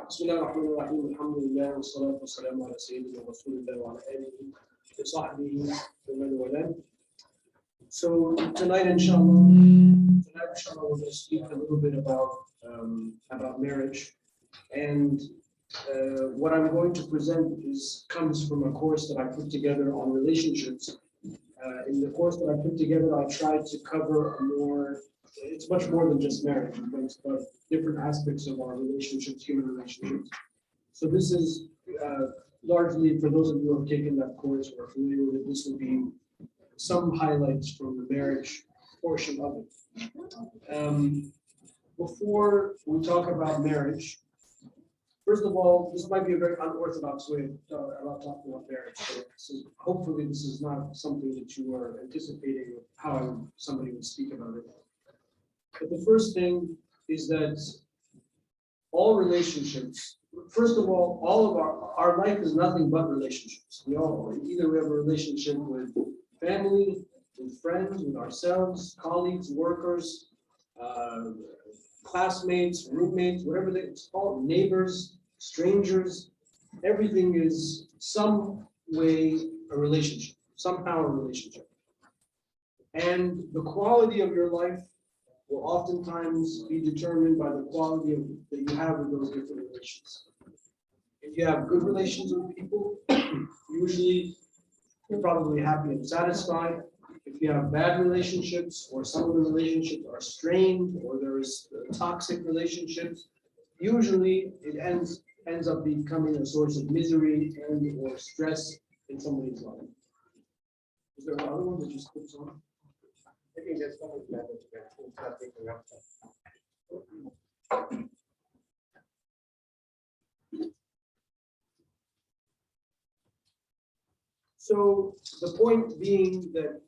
بسم الله الرحمن الرحيم الحمد لله والصلاة والسلام على سيدنا رسول الله وعلى آله وصحبه ومن والاه. So tonight, inshallah, we're going to speak a little bit about marriage, and what I'm going to present comes from a course that I put together on relationships. In the course that I put together, I tried to cover it's much more than just marriage, but it's about different aspects of our relationships, human relationships. So this is largely, for those of you who have taken that course or are familiar with it, this will be some highlights from the marriage portion of it. Before we talk about marriage, first of all, this might be a very unorthodox way of talking about marriage. So hopefully this is not something that you are anticipating of how somebody would speak about it. But the first thing is that all relationships, first of all of our life is nothing but relationships. We have a relationship with family, with friends, with ourselves, colleagues, workers, classmates, roommates, whatever it's called, neighbors, strangers. Everything is some way a relationship, somehow a relationship. And the quality of your life will oftentimes be determined by the quality that you have with those different relations. If you have good relations with people, usually you're probably happy and satisfied. If you have bad relationships, or some of the relationships are strained, or there's toxic relationships, usually it ends up becoming a source of misery and or stress in somebody's life. Is there another one that just clips on? I think that's one of the methods we'll start thinking about. So the point being that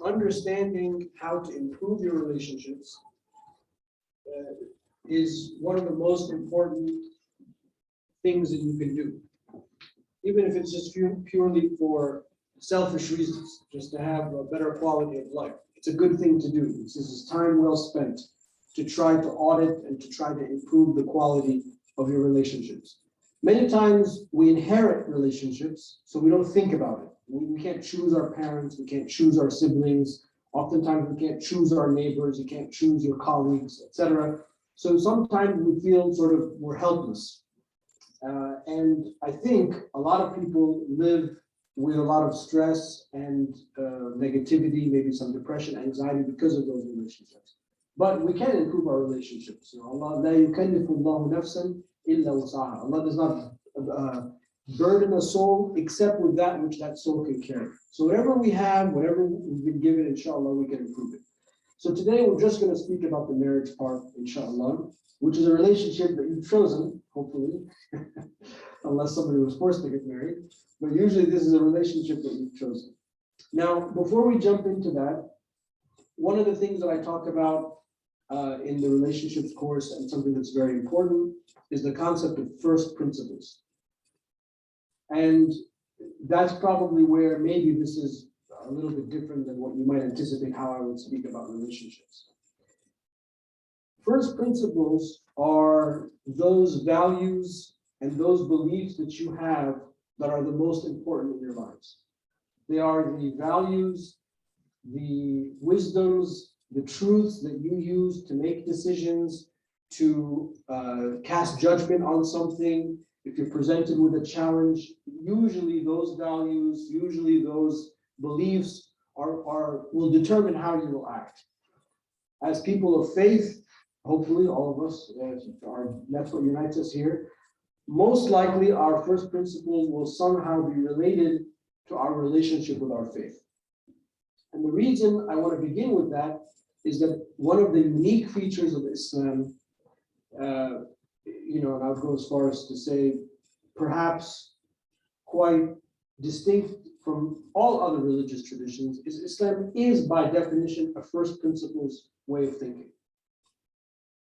understanding how to improve your relationships is one of the most important things that you can do. Even if it's just purely for selfish reasons, just to have a better quality of life. It's a good thing to do. This is time well spent to try to audit and to try to improve the quality of your relationships. Many times we inherit relationships, so we don't think about it. We can't choose our parents, we can't choose our siblings. Oftentimes we can't choose our neighbors, you can't choose your colleagues, etc. So sometimes we feel we're helpless. And I think a lot of people live with a lot of stress and negativity, maybe some depression, anxiety because of those relationships. But we can improve our relationships. Allah does not burden a soul except with that which that soul can carry. So whatever we have, whatever we've been given, inshallah, we can improve it. So today we're just going to speak about the marriage part, inshallah, which is a relationship that you've chosen, hopefully, unless somebody was forced to get married. But usually this is a relationship that you've chosen. Now, before we jump into that, one of the things that I talk about in the relationships course, and something that's very important, is the concept of first principles. And that's probably where maybe this is a little bit different than what you might anticipate how I would speak about relationships. First principles are those values and those beliefs that you have that are the most important in your lives. They are the values, the wisdoms, the truths that you use to make decisions, to cast judgment on something. If you're presented with a challenge, usually those values, usually those beliefs will determine how you will act. As people of faith, hopefully all of us, that's what unites us here. Most likely our first principles will somehow be related to our relationship with our faith. And the reason I want to begin with that is that one of the unique features of Islam, and I would go as far as to say perhaps quite distinct from all other religious traditions, is Islam is by definition a first principles way of thinking.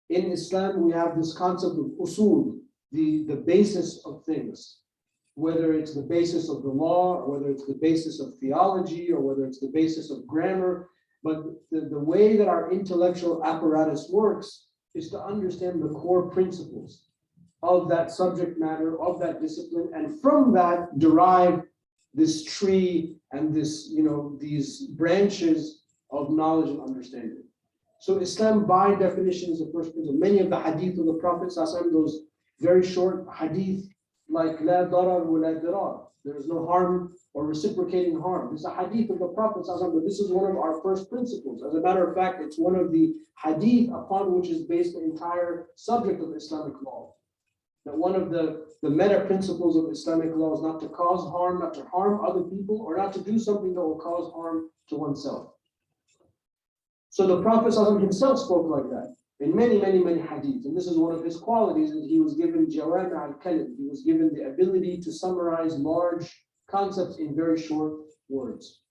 In Islam, we have this concept of usul, the basis of things, whether it's the basis of the law, or whether it's the basis of theology, or whether it's the basis of grammar. But the way that our intellectual apparatus works is to understand the core principles. of that subject matter, of that discipline, and from that derive this tree and this, these branches of knowledge and understanding. So Islam, by definition, is the first principle. Many of the hadith of the Prophet ﷺ, those very short hadith, like la darar wa la dirar, there is no harm or reciprocating harm. This is a hadith of the Prophet ﷺ, but this is one of our first principles. As a matter of fact, it's one of the hadith upon which is based the entire subject of Islamic law. That one of the meta principles of Islamic law is not to cause harm, not to harm other people, or not to do something that will cause harm to oneself. So the Prophet ﷺ himself spoke like that in many, many, many hadith. And this is one of his qualities, that he was given jawami' al-kalim. He was given the ability to summarize large concepts in very short words.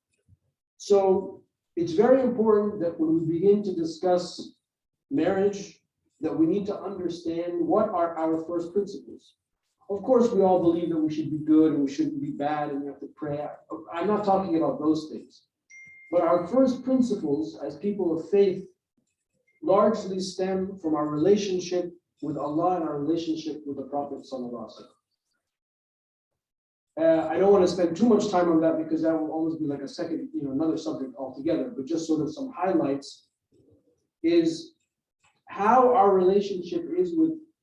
So it's very important that when we begin to discuss marriage, that we need to understand what are our first principles. Of course, we all believe that we should be good and we shouldn't be bad and we have to pray. I'm not talking about those things. But our first principles as people of faith largely stem from our relationship with Allah and our relationship with the Prophet ﷺ. I don't want to spend too much time on that because that will almost be like a second, another subject altogether, but just sort of some highlights is how our relationship is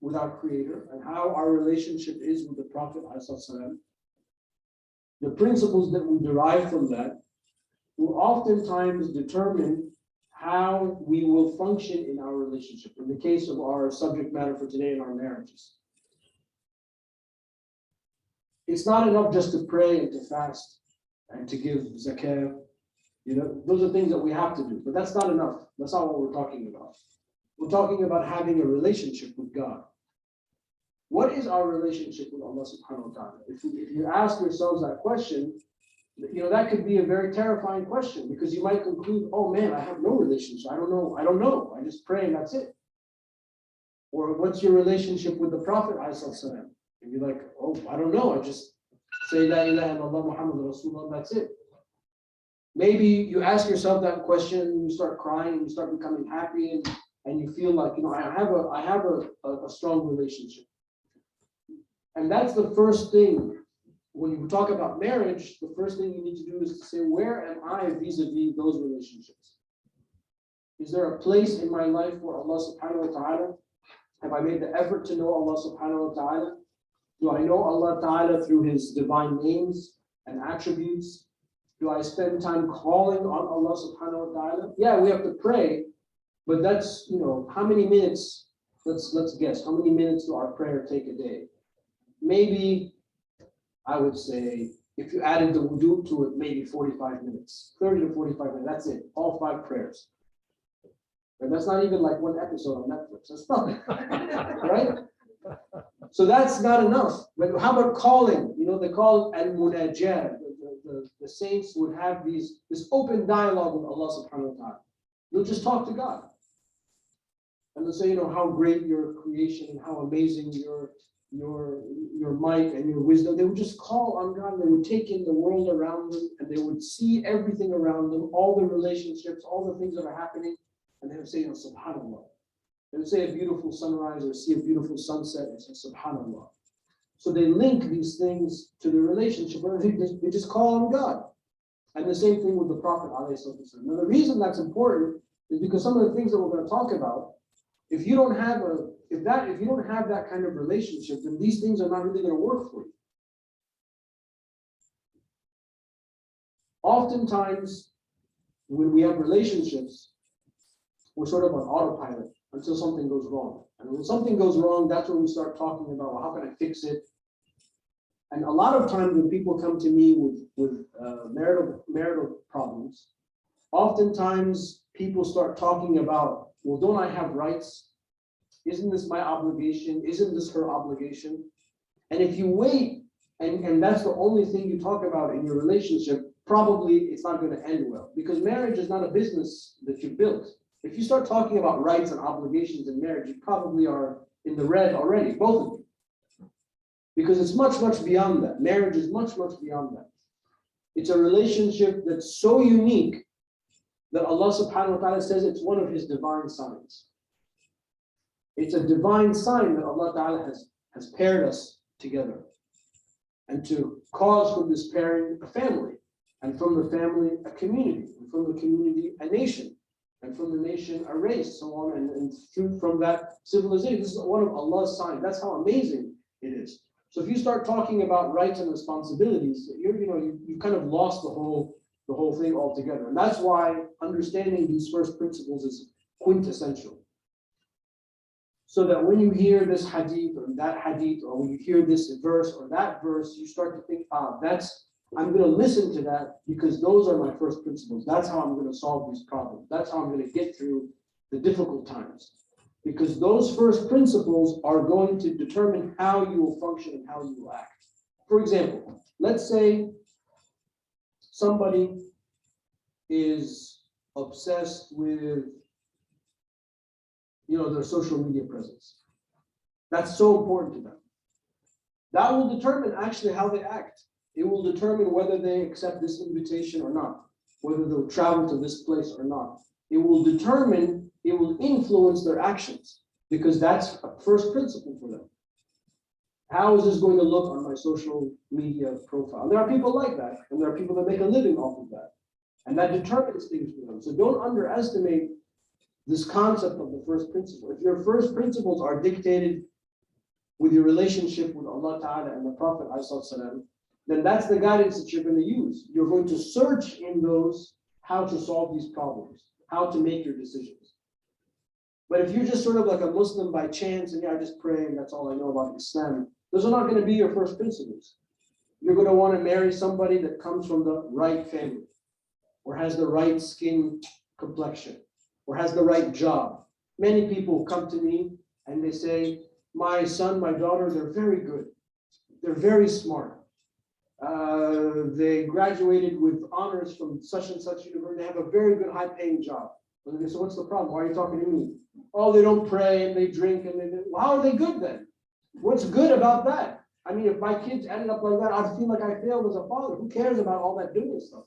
with our Creator and how our relationship is with the Prophet ﷺ. The principles that we derive from that will oftentimes determine how we will function in our relationship. In the case of our subject matter for today in our marriages. It's not enough just to pray and to fast and to give zakah. Those are things that we have to do, but that's not enough. That's not what we're talking about. We're talking about having a relationship with God. What is our relationship with Allah subhanahu wa ta'ala? If you ask yourselves that question, that could be a very terrifying question because you might conclude, oh man, I have no relationship. I don't know. I just pray and that's it. Or what's your relationship with the Prophet ﷺ? And you're like, oh, I don't know. I just say la ilaha illallah Muhammad Rasulullah, that's it. Maybe you ask yourself that question and you start crying and you start becoming happy and you feel like, I have a strong relationship. And that's the first thing. When you talk about marriage, the first thing you need to do is to say, where am I vis-a-vis those relationships? Is there a place in my life where Allah subhanahu wa ta'ala, have I made the effort to know Allah subhanahu wa ta'ala? Do I know Allah ta'ala through His divine names and attributes? Do I spend time calling on Allah subhanahu wa ta'ala? Yeah, we have to pray, but that's, how many minutes, let's guess, how many minutes do our prayer take a day? Maybe, I would say, if you added the wudu to it, maybe 45 minutes, 30 to 45 minutes, that's it, all 5 prayers. And that's not even like one episode on Netflix, that's nothing, right? So that's not enough. But how about calling? They call it al-munajat. The saints would have this open dialogue with Allah subhanahu wa ta'ala. They'll just talk to God. And they'll say, how great your creation and how amazing your might and your wisdom. They would just call on God. They would take in the world around them and they would see everything around them, all the relationships, all the things that are happening. And they would say, subhanallah. They would say a beautiful sunrise or see a beautiful sunset and say, subhanallah. So they link these things to the relationship. They just call on God. And the same thing with the Prophet ﷺ. Now the reason that's important is because some of the things that we're going to talk about, if you don't have that kind of relationship, then these things are not really going to work for you. Oftentimes, when we have relationships, we're sort of on autopilot until something goes wrong. And when something goes wrong, that's when we start talking about, well, how can I fix it? And a lot of times when people come to me with marital problems, oftentimes people start talking about, well, don't I have rights? Isn't this my obligation? Isn't this her obligation? And if you wait, and that's the only thing you talk about in your relationship, probably it's not going to end well. Because marriage is not a business that you built. If you start talking about rights and obligations in marriage, you probably are in the red already, both of you. Because it's much, much beyond that. Marriage is much, much beyond that. It's a relationship that's so unique that Allah subhanahu wa ta'ala says it's one of His divine signs. It's a divine sign that Allah ta'ala has has paired us together. And to cause from this pairing a family, and from the family a community, and from the community a nation, and from the nation a race, so on, and from that civilization. This is one of Allah's signs. That's how amazing it is. So if you start talking about rights and responsibilities, you kind of lost the whole thing altogether. And that's why understanding these first principles is quintessential. So that when you hear this hadith or that hadith, or when you hear this verse or that verse, you start to think, I'm going to listen to that because those are my first principles. That's how I'm going to solve these problems. That's how I'm going to get through the difficult times. Because those first principles are going to determine how you will function and how you will act. For example, let's say somebody is obsessed with their social media presence. That's so important to them. That will determine actually how they act. It will determine whether they accept this invitation or not, whether they'll travel to this place or not. It will influence their actions because that's a first principle for them. How is this going to look on my social media profile? And there are people like that, and there are people that make a living off of that. And that determines things for them. So don't underestimate this concept of the first principle. If your first principles are dictated with your relationship with Allah Ta'ala and the Prophet ﷺ, then that's the guidance that you're going to use. You're going to search in those how to solve these problems, how to make your decisions. But if you're just sort of like a Muslim by chance and I just pray and that's all I know about Islam, those are not going to be your first principles. You're going to want to marry somebody that comes from the right family, or has the right skin complexion, or has the right job. Many people come to me and they say, my son, my daughter, they're very good. They're very smart. They graduated with honors from such and such university. They have a very good high-paying job. And they say, what's the problem? Why are you talking to me? Oh, they don't pray and they drink and well, how are they good then? What's good about that? I mean, if my kids ended up like that, I'd feel like I failed as a father. Who cares about all that dunya stuff?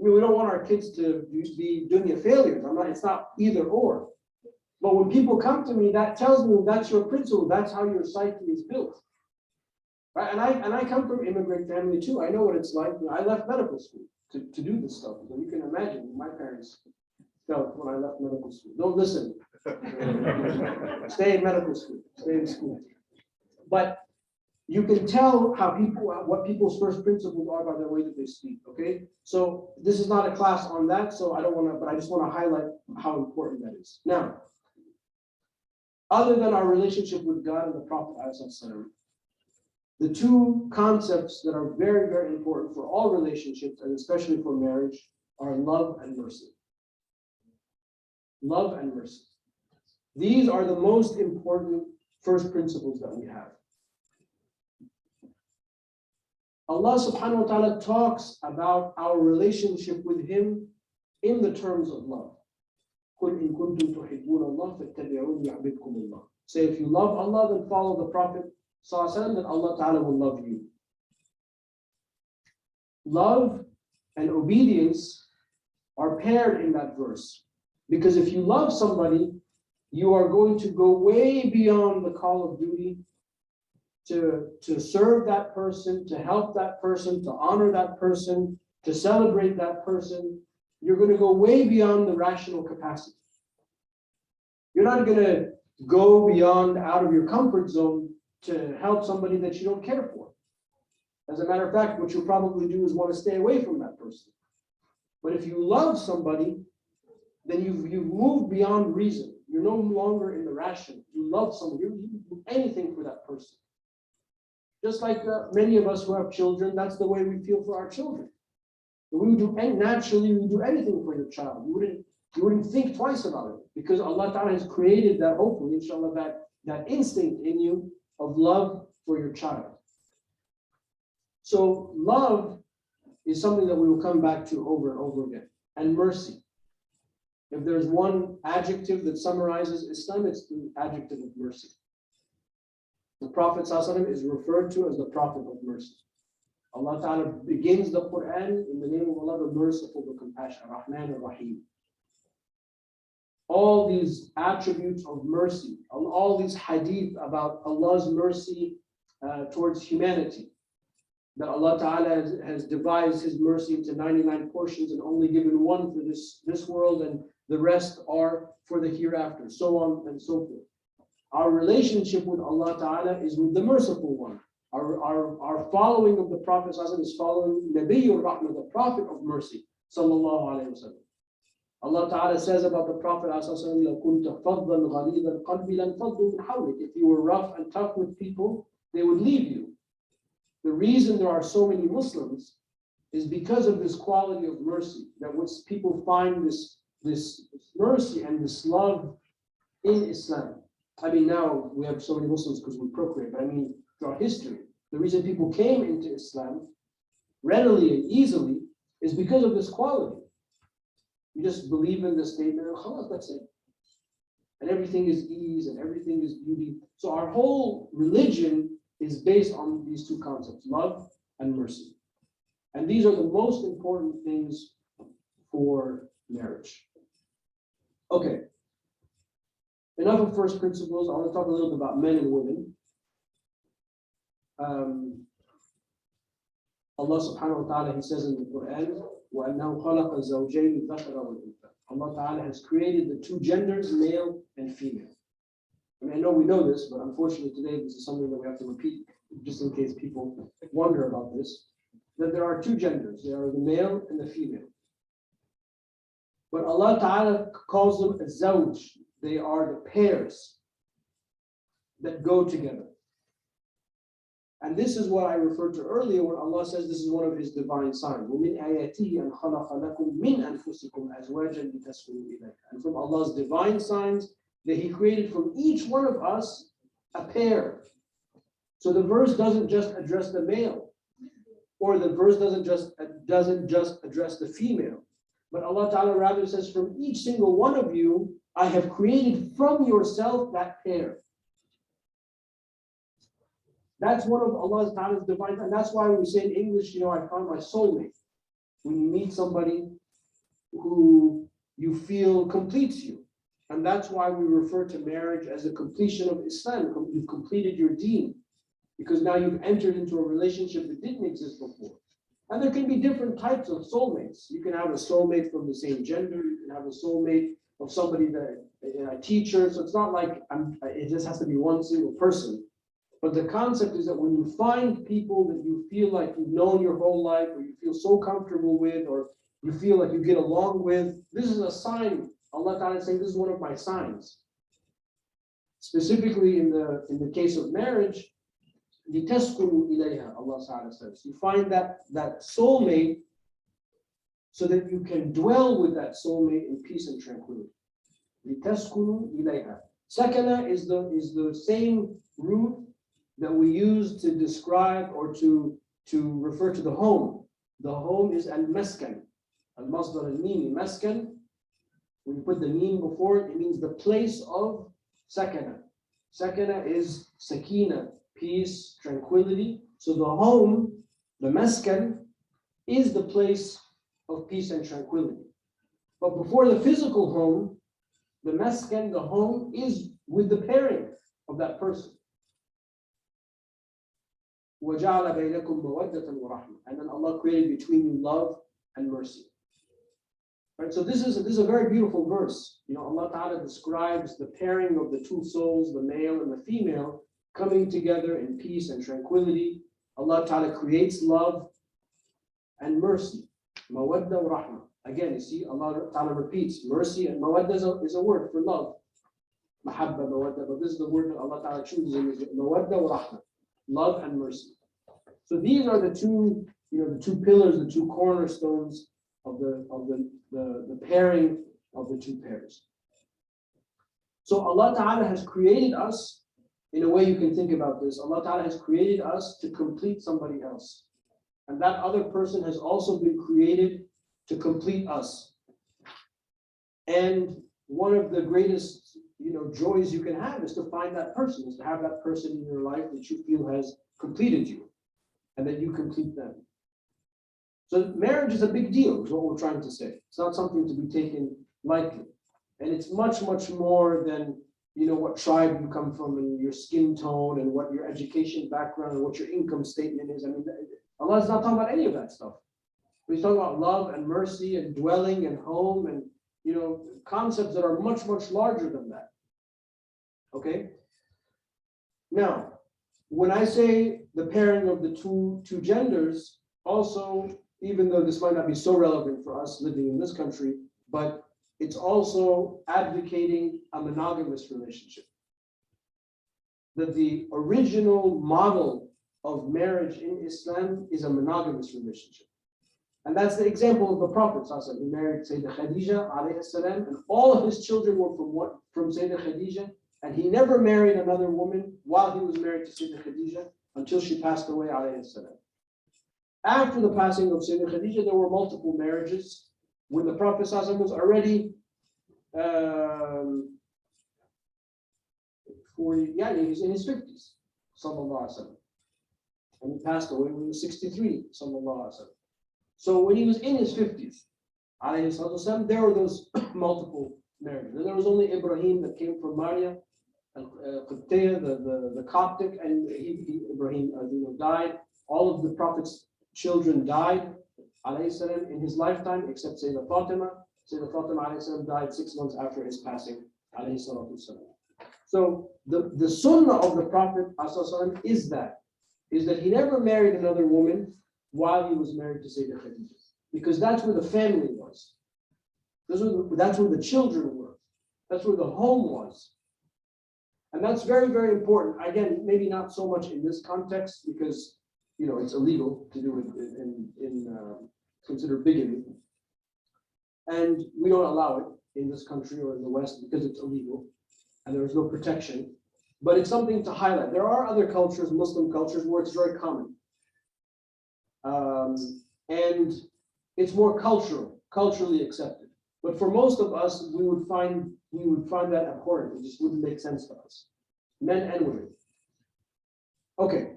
I mean, we don't want our kids to be dunya failures. It's not either or. But when people come to me, that tells me that's your principle. That's how your psyche is built. Right? And I come from immigrant family too. I know what it's like. I left medical school to do this stuff. So you can imagine my parents felt when I left medical school. Don't listen. Stay in medical school. Stay in school. But you can tell what people's first principles are by the way that they speak. Okay, so this is not a class on that, so I don't want to, but I just want to highlight how important that is. Now, other than our relationship with God and the Prophet, the two concepts that are very, very important for all relationships, and especially for marriage, are love and mercy. Love and mercy. These are the most important first principles that we have. Allah subhanahu wa ta'ala talks about our relationship with Him in the terms of love. Say, if you love Allah, then follow the Prophet ﷺ, then Allah Ta'ala will love you. Love and obedience are paired in that verse. Because if you love somebody, you are going to go way beyond the call of duty to serve that person, to help that person, to honor that person, to celebrate that person. You're going to go way beyond the rational capacity. You're not going to go beyond out of your comfort zone to help somebody that you don't care for. As a matter of fact, what you'll probably do is want to stay away from that person. But if you love somebody, then you've moved beyond reason. You're no longer in the rational. You love somebody, you do anything for that person. Just like many of us who have children, that's the way we feel for our children. Naturally, we do anything for your child. You wouldn't think twice about it because Allah Ta'ala has created that, hopefully, inshallah, that instinct in you of love for your child. So love is something that we will come back to over and over again. And mercy. If there's one adjective that summarizes Islam, it's the adjective of mercy. The Prophet ﷺ is referred to as the Prophet of mercy. Allah Ta'ala begins the Quran in the name of Allah, the merciful, the compassionate, Rahman and Rahim. all these attributes of mercy, all these hadith about Allah's mercy towards humanity, that Allah Ta'ala has devised His mercy into 99 portions and only given one for this world, and the rest are for the hereafter, so on and so forth. Our relationship with Allah Ta'ala is with the merciful one. Our following of the Prophet is following Nabiyyur Rahmah, the Prophet of mercy, sallallahu alayhi wa sallam. Allah Ta'ala says about the Prophet, if you were rough and tough with people, they would leave you. The reason there are so many Muslims is because of this quality of mercy, that once people find this mercy and this love in Islam. I mean, now we have so many Muslims because we procreate, but I mean, throughout history, the reason people came into Islam readily and easily is because of this quality. You just believe in the statement and khalas, that's it. And everything is ease and everything is beauty. So our whole religion is based on these two concepts, love and mercy. And these are the most important things for marriage. Okay. Enough of first principles. I want to talk a little bit about men and women. Allah subhanahu wa ta'ala, He says in the Quran, وَأَنَّهُ خَلَقَ الزَّوْجَيْنِ الذَّكَرَ وَالْأُنثَى. Allah Ta'ala has created the two genders, male and female. I mean, I know we know this, but unfortunately today this is something that we have to repeat, just in case people wonder about this, that there are two genders. There are the male and the female. But Allah Ta'ala calls them a zawj. They are the pairs that go together. And this is what I referred to earlier when Allah says this is one of His divine signs. وَمِنْ آيَاتِهِ أَنْ خَلَقَ لَكُم مِّنْ أَنفُسِكُمْ أَزْوَاجًا لِتَسْكُنُوا إِلَيْهَا. And from Allah's divine signs that He created from each one of us a pair. So the verse doesn't just address the male, or the verse doesn't just address the female. But Allah Ta'ala rather says, from each single one of you, I have created from yourself that pair. That's one of Allah Ta'ala's divine, and that's why we say in English, I found my soulmate. When you meet somebody who you feel completes you. And that's why we refer to marriage as a completion of Islam. You've completed your deen, because now you've entered into a relationship that didn't exist before. And there can be different types of soulmates. You can have a soulmate from the same gender. You can have a soulmate of somebody that a teacher. So it's not like it just has to be one single person. But the concept is that when you find people that you feel like you've known your whole life, or you feel so comfortable with, or you feel like you get along with, this is a sign. Allah Ta'ala is saying this is one of my signs. Specifically in the case of marriage, لِتَسْكُنُوا إِلَيْهَا, Allah Ta'ala says. You find that soulmate so that you can dwell with that soulmate in peace and tranquility. لِتَسْكُنُوا إِلَيْهَا. Sakana is the same root that we use to describe or to refer to the home. The home is al-maskan. Al-masdar al-mimi, maskan. When you put the meme before it, it means the place of sakana. Sakana is sakina, peace, tranquility. So the home, the maskan, is the place of peace and tranquility. But before the physical home, the maskan, the home, is with the pairing of that person. وَجَعَلَ بَيْنَكُمْ مَوَدَّةً وَرَحْمَةً. And then Allah created between you love and mercy. Right, so this is a very beautiful verse. Allah Ta'ala describes the pairing of the two souls, the male and the female, coming together in peace and tranquility. Allah Ta'ala creates love and mercy. Mawadda wa rahmah. Again, you see, Allah Ta'ala repeats mercy, and mawadda is a word for love. Mahabba, mawadda, but this is the word that Allah Ta'ala chooses in mawadda wa rahmah. Love and mercy. So these are the two, the two pillars, the two cornerstones of the pairing of the two pairs. So Allah Ta'ala has created us, in a way you can think about this, Allah Ta'ala has created us to complete somebody else. And that other person has also been created to complete us. And one of the greatest joys you can have is to find that person, is to have that person in your life that you feel has completed you, and that you complete them. So marriage is a big deal, is what we're trying to say. It's not something to be taken lightly. And it's much, much more than, you know, what tribe you come from and your skin tone and what your education background and what your income statement is. I mean, Allah is not talking about any of that stuff. He's talking about love and mercy and dwelling and home and, you know, concepts that are much, much larger than that. Okay? Now, when I say the pairing of the two genders, also, even though this might not be so relevant for us living in this country, but it's also advocating a monogamous relationship. That the original model of marriage in Islam is a monogamous relationship. And that's the example of the Prophet who married Sayyidah Khadija alayhi salam, and all of his children were from Sayyidah Khadija, and he never married another woman while he was married to Sayyidah Khadija until she passed away alayhi salam. After the passing of Sayyidah Khadija, there were multiple marriages. When the Prophet was already 40, yeah, he was in his 50s, sallallahu alaihi wasallam. And he passed away when he was 63, sallallahu alaihi wasallam. So when he was in his 50s, alayhi wasallam, there were those multiple marriages. And there was only Ibrahim that came from Maria, the Coptic, and Ibrahim died. All of the Prophet's children died, alayhi salam, in his lifetime, except Sayyidah Fatima. Sayyidah Fatima alayhi salam died 6 months after his passing, alayhi salatu salam. So the sunnah of the Prophet is that he never married another woman while he was married to Sayyidah Khadija, because that's where the family was. That's where the children were. That's where the home was. And that's very, very important. Again, maybe not so much in this context, because it's illegal to do it in considered bigamy. And we don't allow it in this country or in the West because it's illegal and there is no protection. But it's something to highlight. There are other cultures, Muslim cultures, where it's very common. And it's more culturally accepted. But for most of us, we would find that abhorrent. It just wouldn't make sense to us, men and women. Okay.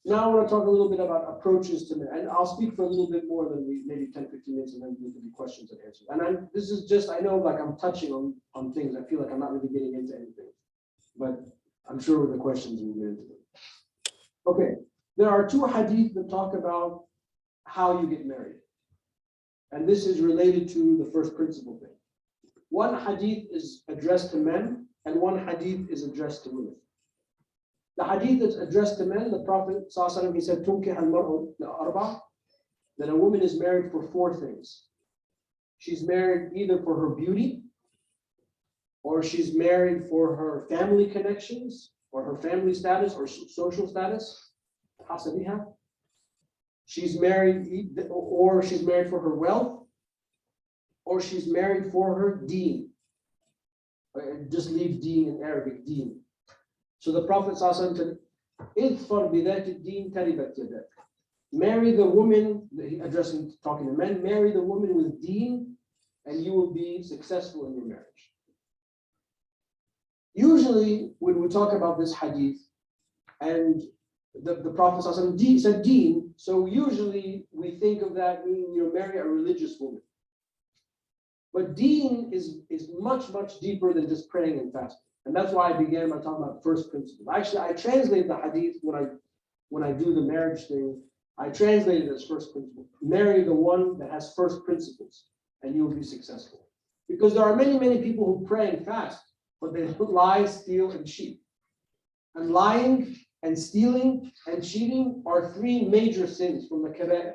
Now I want to talk a little bit about approaches to marriage, and I'll speak for a little bit more than maybe 10, 15 minutes, and then we can do questions and answers. And this is just, I know like I'm touching on things. I feel like I'm not really getting into anything, but I'm sure with the questions we'll get into them. Okay, there are 2 hadith that talk about how you get married. And this is related to the first principle thing. One hadith is addressed to men, and one hadith is addressed to women. The hadith that's addressed to men, the Prophet ﷺ, he said, "Tunkih al-mar'u li-arba'," that a woman is married for 4 things. She's married either for her beauty, or she's married for her family connections, or her family status, or social status. Hasabiha. She's married, or she's married for her wealth, or she's married for her deen. Just leave deen in Arabic, deen. So the Prophet ﷺ said, "Idfar bidhat ad-din taribat yadak." Marry the woman, talking to men, marry the woman with deen, and you will be successful in your marriage. Usually, when we talk about this hadith, and the Prophet ﷺ said deen, so usually we think of that meaning marry a religious woman. But deen is much, much deeper than just praying and fasting. And that's why I began by talking about first principle. Actually, I translate the hadith when I do the marriage thing. I translate it as first principle. Marry the one that has first principles, and you will be successful. Because there are many, many people who pray and fast, but they lie, steal, and cheat. And lying and stealing and cheating are 3 major sins from the kaba'ir.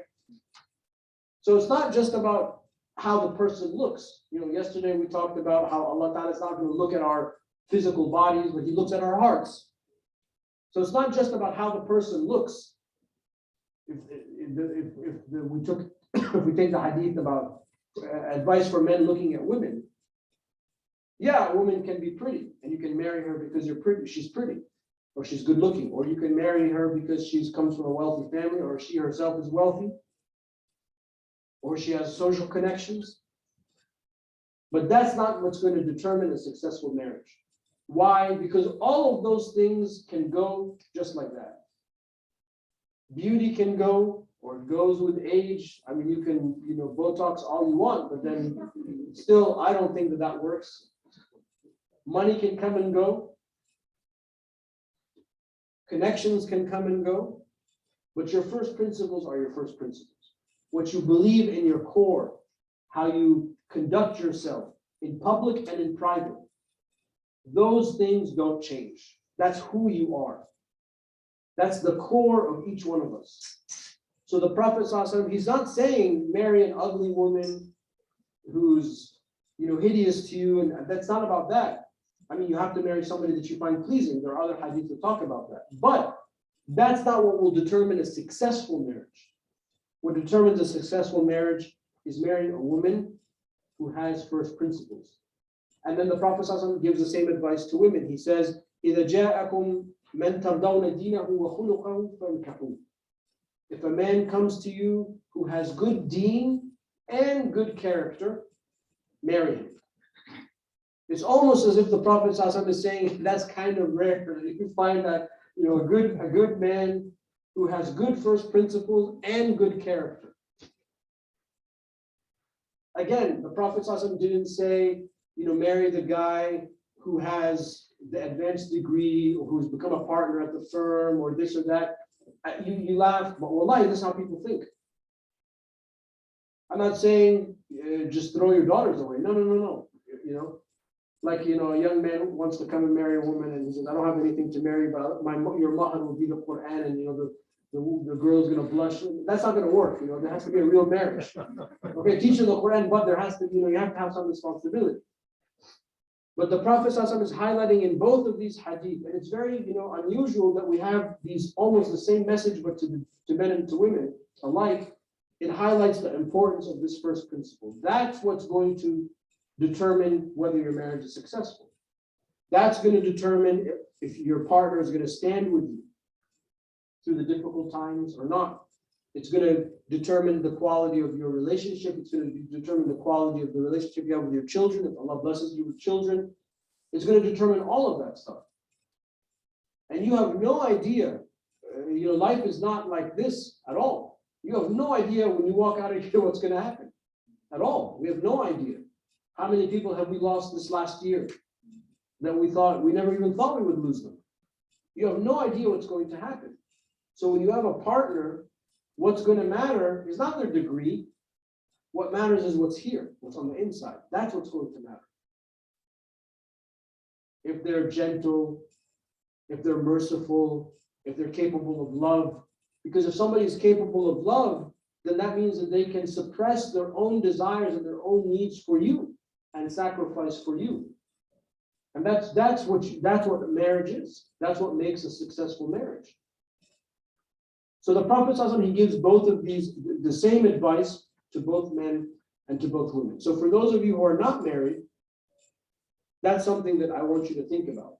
So it's not just about how the person looks. Yesterday we talked about how Allah Ta'ala is not going to look at our physical bodies, but He looks at our hearts. So it's not just about how the person looks. If we take the hadith about advice for men looking at women, yeah, a woman can be pretty, and you can marry her because she's pretty, or she's good looking, or you can marry her because she comes from a wealthy family, or she herself is wealthy, or she has social connections. But that's not what's going to determine a successful marriage. Why? Because all of those things can go just like that. Beauty can go, or it goes with age. I mean, you can, Botox all you want, but then still, I don't think that that works. Money can come and go. Connections can come and go. But your first principles are your first principles. What you believe in your core, how you conduct yourself in public and in private, those things don't change. That's who you are. That's the core of each one of us. So the Prophet ﷺ, he's not saying marry an ugly woman who's hideous to you, and that's not about that. I mean, you have to marry somebody that you find pleasing. There are other hadiths that talk about that. But that's not what will determine a successful marriage. What determines a successful marriage is marrying a woman who has first principles. And then the Prophet ﷺ gives the same advice to women. He says, إِذَا جَاءَكُمْ مَنْ تَرْضَوْنَ دِينَهُ وَخُلُقَهُ فَانْكَحُوهُ. If a man comes to you who has good deen and good character, marry him. It's almost as if the Prophet ﷺ is saying that's kind of rare. You find that a good man who has good first principles and good character. Again, the Prophet ﷺ didn't say, marry the guy who has the advanced degree or who's become a partner at the firm or this or that. You laugh, but wallahi, this is how people think. I'm not saying just throw your daughters away. No. Like, a young man wants to come and marry a woman and he says, I don't have anything to marry, but your mahar will be the Quran, and the girl's gonna blush. That's not gonna work. There has to be a real marriage. Okay, teach her the Quran, but there has to be, you have to have some responsibility. But the Prophet ﷺ is highlighting in both of these hadith, and it's very unusual that we have these almost the same message, but to men and to women alike. It highlights the importance of this first principle. That's what's going to determine whether your marriage is successful. That's going to determine if your partner is going to stand with you through the difficult times or not. It's going to determine the quality of your relationship. It's going to determine the quality of the relationship you have with your children. If Allah blesses you with children, it's going to determine all of that stuff. And you have no idea, life is not like this at all. You have no idea when you walk out of here what's going to happen at all. We have no idea. How many people have we lost this last year that we never even thought we would lose them? You have no idea what's going to happen. So when you have a partner, what's going to matter is not their degree. What matters is what's here, what's on the inside. That's what's going to matter. If they're gentle, if they're merciful, if they're capable of love. Because if somebody is capable of love, then that means that they can suppress their own desires and their own needs for you and sacrifice for you. And that's what marriage is. That's what makes a successful marriage. So the Prophet ﷺ, he gives both of these, the same advice to both men and to both women. So for those of you who are not married, that's something that I want you to think about.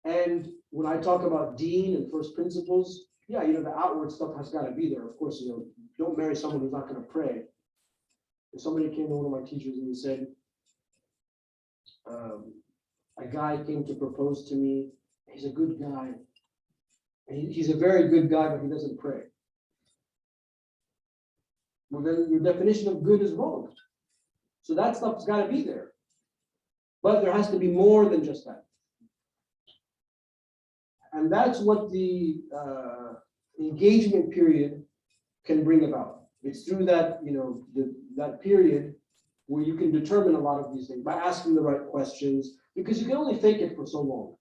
And when I talk about deen and first principles, yeah, the outward stuff has got to be there. Of course, don't marry someone who's not going to pray. If somebody came to one of my teachers and he said, a guy came to propose to me. He's a good guy. And he's a very good guy, but he doesn't pray. Well, then your definition of good is wrong. So that stuff's got to be there. But there has to be more than just that. And that's what the engagement period can bring about. It's through that, that period where you can determine a lot of these things by asking the right questions, because you can only fake it for so long.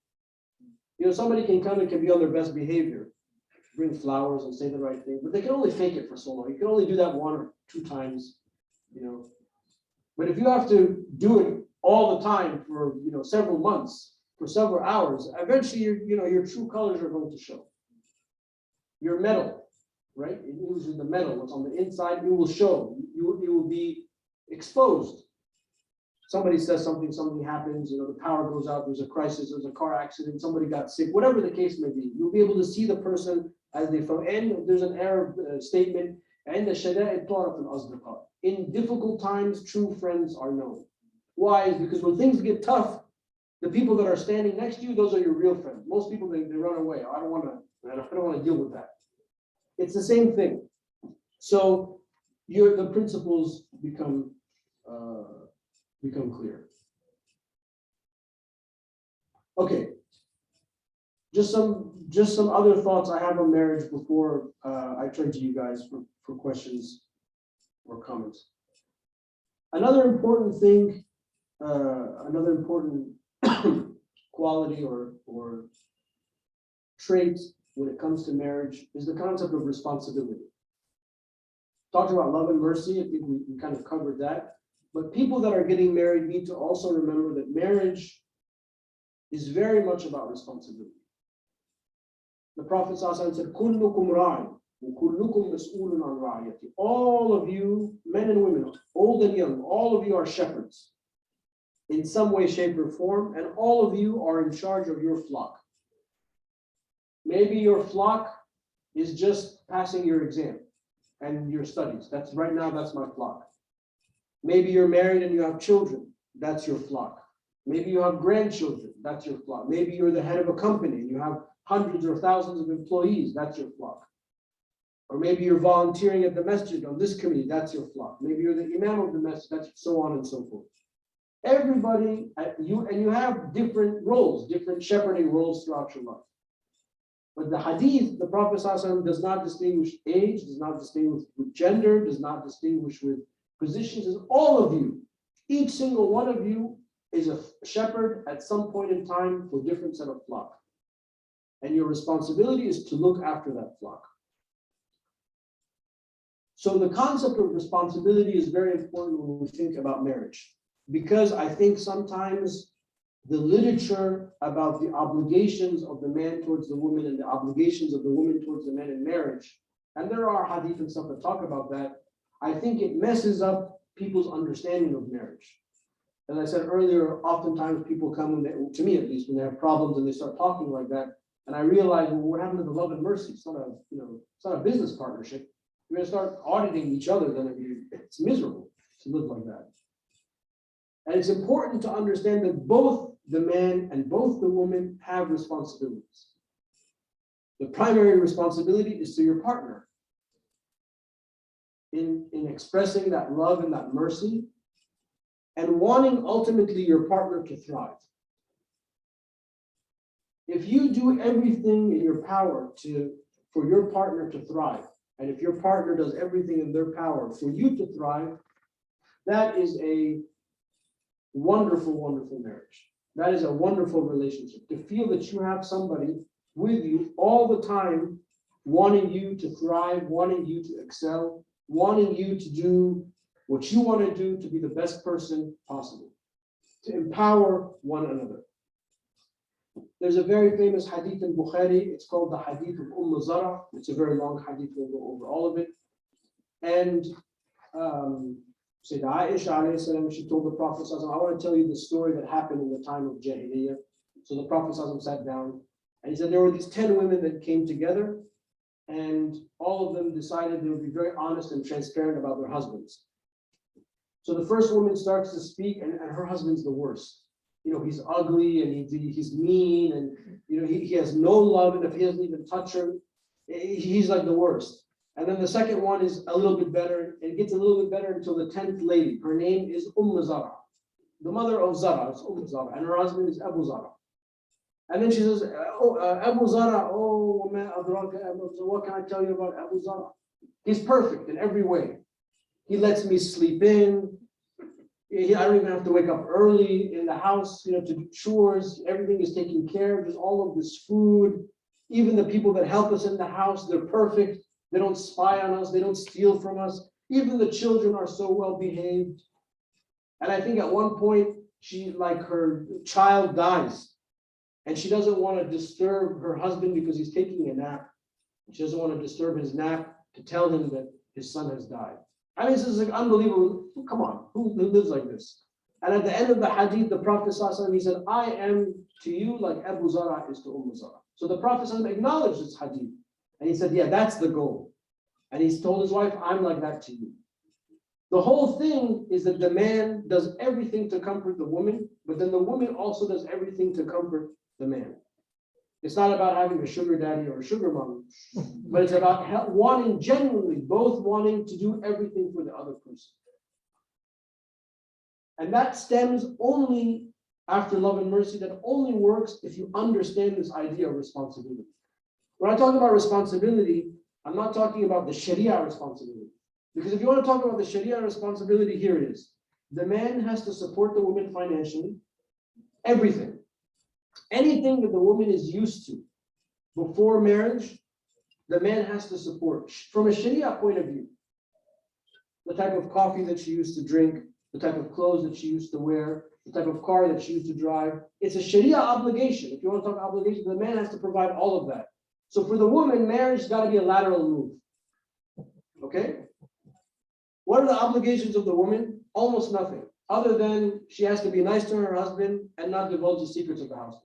Somebody can come and can be on their best behavior, bring flowers and say the right thing, but they can only fake it for so long. You can only do that 1 or 2 times, But if you have to do it all the time for, several months, for several hours, eventually your true colors are going to show. Your metal, right? It uses the metal, what's on the inside, it will show. You will be exposed. Somebody says something happens, the power goes out, there's a crisis, there's a car accident, somebody got sick, whatever the case may be. You'll be able to see the person as they from. And there's an Arab statement, and the shada'id taraf al-asdiqa. In difficult times, true friends are known. Why? Is because when things get tough, the people that are standing next to you, those are your real friends. Most people, they run away. I don't want to deal with that. It's the same thing. So the principles become clear. Okay. Just some other thoughts I have on marriage before I turn to you guys for questions or comments. Another important thing, another important quality or trait when it comes to marriage is the concept of responsibility. Talked about love and mercy. I think we kind of covered that. But people that are getting married need to also remember that marriage is very much about responsibility. The Prophet ﷺ said, "Kullukum ra'in, wa kullukum mas'ulun an ra'iyati." All of you, men and women, old and young, all of you are shepherds in some way, shape, or form, and all of you are in charge of your flock. Maybe your flock is just passing your exam and your studies. That's right now, that's my flock. Maybe you're married and you have children. That's your flock. Maybe you have grandchildren. That's your flock. Maybe you're the head of a company and you have hundreds or thousands of employees. That's your flock. Or maybe you're volunteering at the masjid on this committee. That's your flock. Maybe you're the imam of the masjid. That's so on and so forth. Everybody, you have different roles, different shepherding roles throughout your life. But the hadith, the Prophet ﷺ does not distinguish age, does not distinguish with gender, does not distinguish with positions. It's all of you. Each single one of you is a shepherd at some point in time for a different set of flock. And your responsibility is to look after that flock. So the concept of responsibility is very important when we think about marriage, because I think sometimes the literature about the obligations of the man towards the woman and the obligations of the woman towards the man in marriage, and there are hadith and stuff that talk about that, I think it messes up people's understanding of marriage. As I said earlier, oftentimes people come, to me at least, when they have problems and they start talking like that, and I realize, well, what happened to the love and mercy? It's not a business partnership. You're going to start auditing each other, then it's miserable to live like that. And it's important to understand that both the man and both the woman have responsibilities. The primary responsibility is to your partner in expressing that love and that mercy and wanting ultimately your partner to thrive. If you do everything in your power for your partner to thrive, and if your partner does everything in their power for you to thrive, that is a wonderful, wonderful marriage. That is a wonderful relationship. To feel that you have somebody with you all the time, wanting you to thrive, wanting you to excel, wanting you to do what you want to do to be the best person possible, to empower one another. There's a very famous hadith in Bukhari. It's called the hadith of Zara. It's a very long hadith. We'll go over all of it. And Sayyidah Aisha alayhi salam, she told the Prophet ﷺ, I want to tell you the story that happened in the time of Jahiliyyah. So the Prophet ﷺ sat down and he said there were these 10 women that came together, and all of them decided they would be very honest and transparent about their husbands. So the first woman starts to speak, and her husband's the worst. He's ugly and he's mean, and he has no love, and if he doesn't even touch her, he's like the worst. And then the second one is a little bit better. It gets a little bit better until the 10th lady. Her name is Zara, the mother of Zara. It's Zara, and her husband is Abu Zara. And then she says, Abu Zara, what can I tell you about Abu Zara? He's perfect in every way. He lets me sleep in. I don't even have to wake up early in the house, to do chores. Everything is taken care of. There's all of this food. Even the people that help us in the house, they're perfect. They don't spy on us. They don't steal from us. Even the children are so well behaved. And I think at one point, her child dies. And she doesn't want to disturb her husband because he's taking a nap. She doesn't want to disturb his nap to tell him that his son has died. I mean, this is like unbelievable. Come on, who lives like this? And at the end of the hadith, the Prophet ﷺ, he said, I am to you like Abu Zara is to Zara. So the Prophet ﷺ acknowledged this hadith. And he said, yeah, that's the goal. And he's told his wife, I'm like that to you. The whole thing is that the man does everything to comfort the woman, but then the woman also does everything to comfort the man. It's not about having a sugar daddy or a sugar mommy, but it's about wanting genuinely, both wanting to do everything for the other person. And that stems only after love and mercy. That only works if you understand this idea of responsibility. When I talk about responsibility, I'm not talking about the Sharia responsibility. Because if you want to talk about the Sharia responsibility, here it is. The man has to support the woman financially, everything. Anything that the woman is used to before marriage, the man has to support. From a Sharia point of view, the type of coffee that she used to drink, the type of clothes that she used to wear, the type of car that she used to drive. It's a Sharia obligation. If you want to talk obligation, the man has to provide all of that. So for the woman, marriage has got to be a lateral move. Okay? What are the obligations of the woman? Almost nothing, other than she has to be nice to her husband and not divulge the secrets of the house.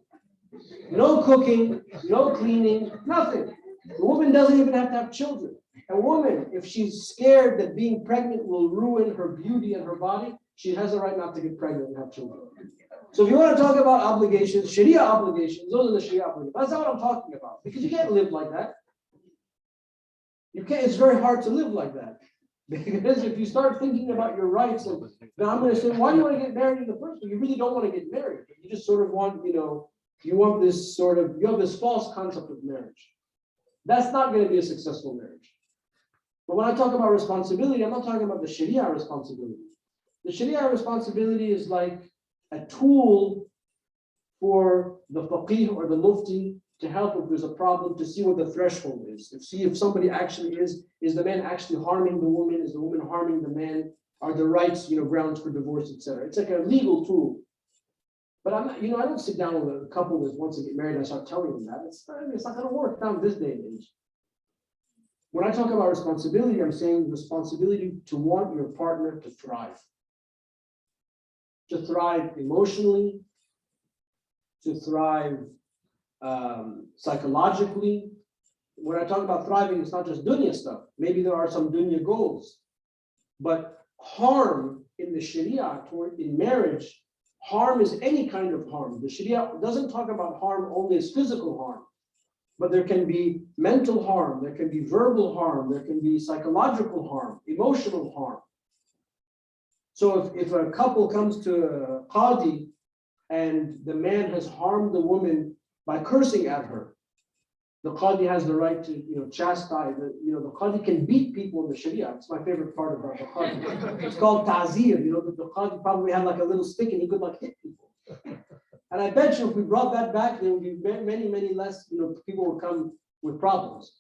No cooking, no cleaning, nothing. The woman doesn't even have to have children. A woman, if she's scared that being pregnant will ruin her beauty and her body, she has a right not to get pregnant and have children. So if you want to talk about obligations, Sharia obligations, those are the Sharia obligations. That's not what I'm talking about, because you can't live like that. You can't. It's very hard to live like that. Because if you start thinking about your rights, and then I'm going to say, why do you want to get married in the first place? You really don't want to get married. You just sort of want, you want this sort of, you have this false concept of marriage. That's not going to be a successful marriage. But when I talk about responsibility, I'm not talking about the Sharia responsibility. The Sharia responsibility is like a tool for the faqih or the mufti to help if there's a problem, to see what the threshold is, to see if somebody actually is the man actually harming the woman, is the woman harming the man, are the rights, grounds for divorce, etc. It's like a legal tool. But I'm not, I don't sit down with a couple that wants to get married and I start telling them that. It's not going to work down this day and age. When I talk about responsibility, I'm saying responsibility to want your partner to thrive emotionally, to thrive psychologically. When I talk about thriving, it's not just dunya stuff. Maybe there are some dunya goals, but harm in the Sharia, in marriage, harm is any kind of harm. The Sharia doesn't talk about harm only as physical harm, but there can be mental harm, there can be verbal harm, there can be psychological harm, emotional harm. So if a couple comes to a qadi and the man has harmed the woman by cursing at her, the qadi has the right to chastise. The qadi can beat people in the Sharia. It's my favorite part about the qadi. It's called ta'zir. The qadi probably had like a little stick and he could like hit people. And I bet you if we brought that back, there would be many, many less, people would come with problems.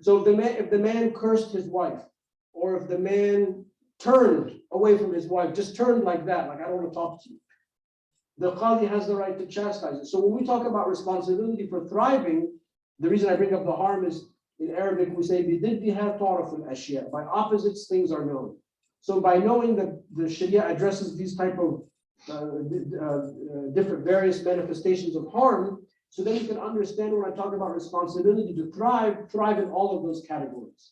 So if the man cursed his wife, or if the man turned away from his wife, just turned like that, like I don't want to talk to you, the qadi has the right to chastise it. So when we talk about responsibility for thriving, the reason I bring up the harm is in Arabic we say bididdiha ta'raf al-ashya. By opposites things are known. So by knowing that the Sharia addresses these type of different various manifestations of harm, so then you can understand when I talk about responsibility to thrive in all of those categories.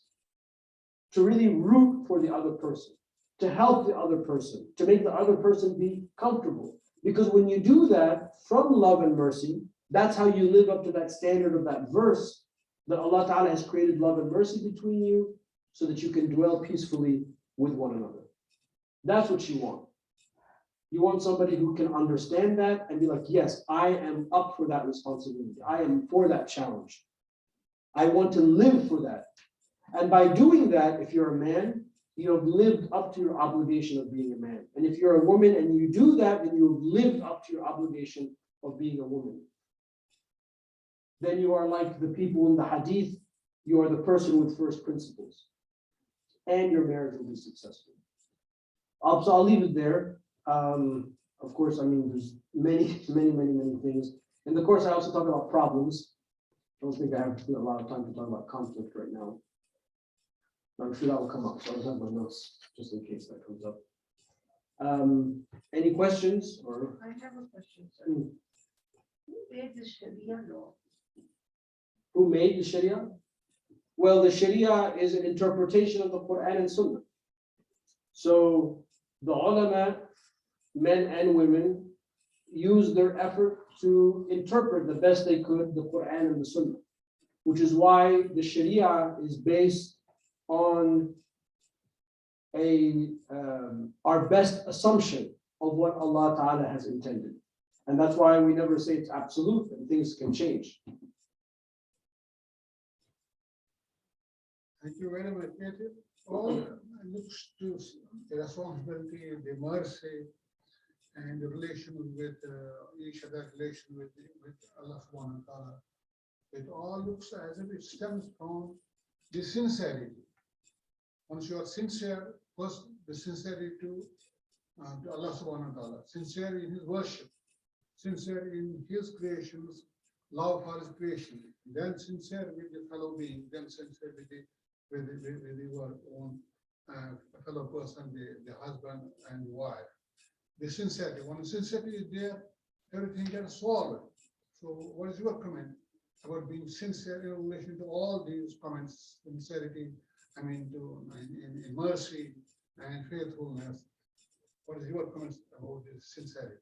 To really root for the other person, to help the other person, to make the other person be comfortable. Because when you do that from love and mercy, that's how you live up to that standard of that verse that Allah Ta'ala has created love and mercy between you so that you can dwell peacefully with one another. That's what you want. You want somebody who can understand that and be like, yes, I am up for that responsibility. I am for that challenge. I want to live for that. And by doing that, if you're a man, you have lived up to your obligation of being a man. And if you're a woman and you do that, then you have lived up to your obligation of being a woman. Then you are like the people in the hadith, you are the person with first principles. And your marriage will be successful. So I'll leave it there. Of course, there's many things. In the course, I also talk about problems. I don't think I have a lot of time to talk about conflict right now. I'm sure that will come up, so I'll have my notes just in case that comes up. Any questions? Or I have a question, sir. Who made the Sharia law? Who made the Sharia? Well, the Sharia is an interpretation of the Quran and Sunnah. So the ulama, men and women, used their effort to interpret the best they could the Quran and the Sunnah, which is why the Sharia is based on our best assumption of what Allah Ta'ala has intended. And that's why we never say it's absolute and things can change. Thank you very much. It all looks to the responsibility, the mercy, and the relation with each other, relation with Allah subhanahu wa ta'ala. It all looks as if it stems from the sincerity. Once you are sincere, first the sincerity to Allah subhanahu wa ta'ala, sincere in his worship, sincere in his creations, love for his creation, then sincere with the fellow being, then sincere with your own fellow person, the husband and wife. The sincerity, when sincerity is there, everything gets solved. So what is your comment about being sincere in relation to all these comments, sincerity, in mercy and faithfulness? What is your comments about this sincerity?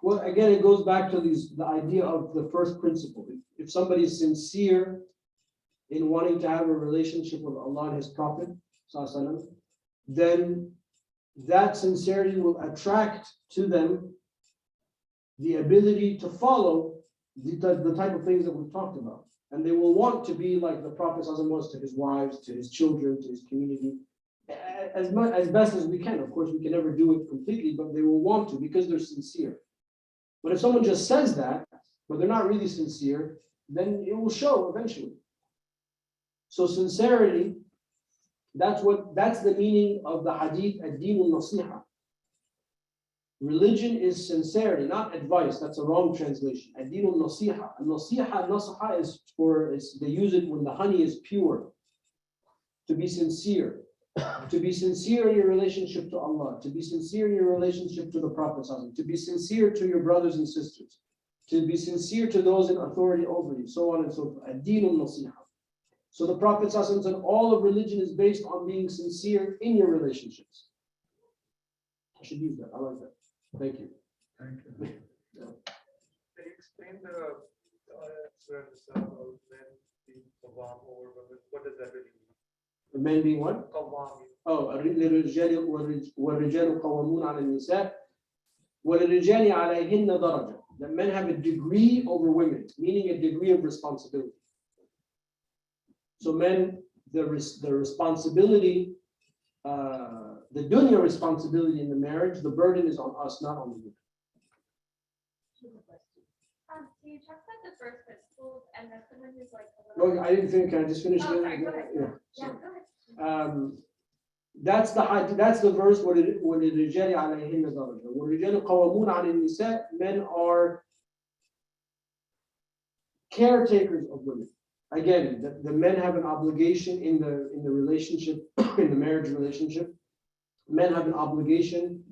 Well, again, it goes back to the idea of the first principle. If somebody is sincere in wanting to have a relationship with Allah and His Prophet, then that sincerity will attract to them the ability to follow the type of things that we've talked about. And they will want to be like the Prophet was to his wives, to his children, to his community, as best as we can. Of course, we can never do it completely, but they will want to because they're sincere. But if someone just says that, but they're not really sincere, then it will show eventually. So sincerity, that's the meaning of the hadith, ad-din al-nasiha. Religion is sincerity, not advice. That's a wrong translation. Ad-din al-nasiha. Nasiha is they use it when the honey is pure. To be sincere. To be sincere in your relationship to Allah. To be sincere in your relationship to the Prophet. To be sincere to your brothers and sisters. To be sincere to those in authority over you. So on and so forth. Ad-din al-nasiha. So the Prophet said all of religion is based on being sincere in your relationships. I should use that. I like that. Thank you. Thank you. Can you explain the where this men being qawwam over women? What does that really mean? The men being what? Qawwam. Oh, وَالرِّجَالُ قَوَّمُونَ عَلَى النِّسَاءِ وَلِلرِّجَالِ عَلَيْهِنَّ دَرَجَةٌ. That men have a degree over women, meaning a degree of responsibility. So men, the responsibility, the dunya responsibility in the marriage, the burden is on us, not on the women. So you talked about the first principles and that someone who's like No, I didn't think. Can I just finish? Oh, sorry, go ahead. Yeah. Yeah, So, go ahead. that's the verse وَلِلرِّجَالِ عَلَيْهِنَّ دَرَجَةٌ وَالرِّجَالُ قَوَّمُونَ عَلَى النِّسَاءِ. Men are caretakers of women. Again, the men have an obligation in the relationship, in the marriage relationship. Men have an obligation,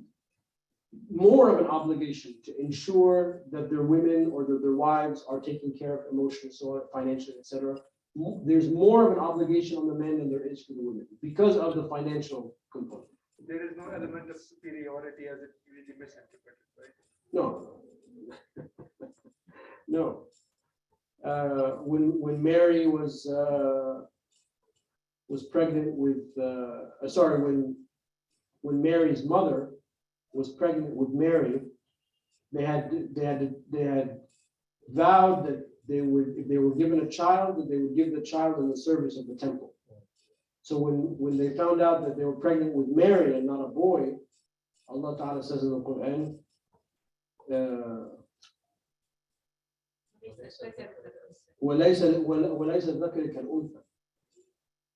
more of an obligation, to ensure that their women or their wives are taken care of emotionally, so financially, etc. There's more of an obligation on the men than there is for the women because of the financial component. There is no element of superiority as it usually misinterpreted, right? No. No. When Mary was pregnant with when Mary's mother was pregnant with Mary, they had vowed that if they were given a child, that they would give the child in the service of the temple. So when they found out that they were pregnant with Mary and not a boy, Allah Ta'ala says in the Quran,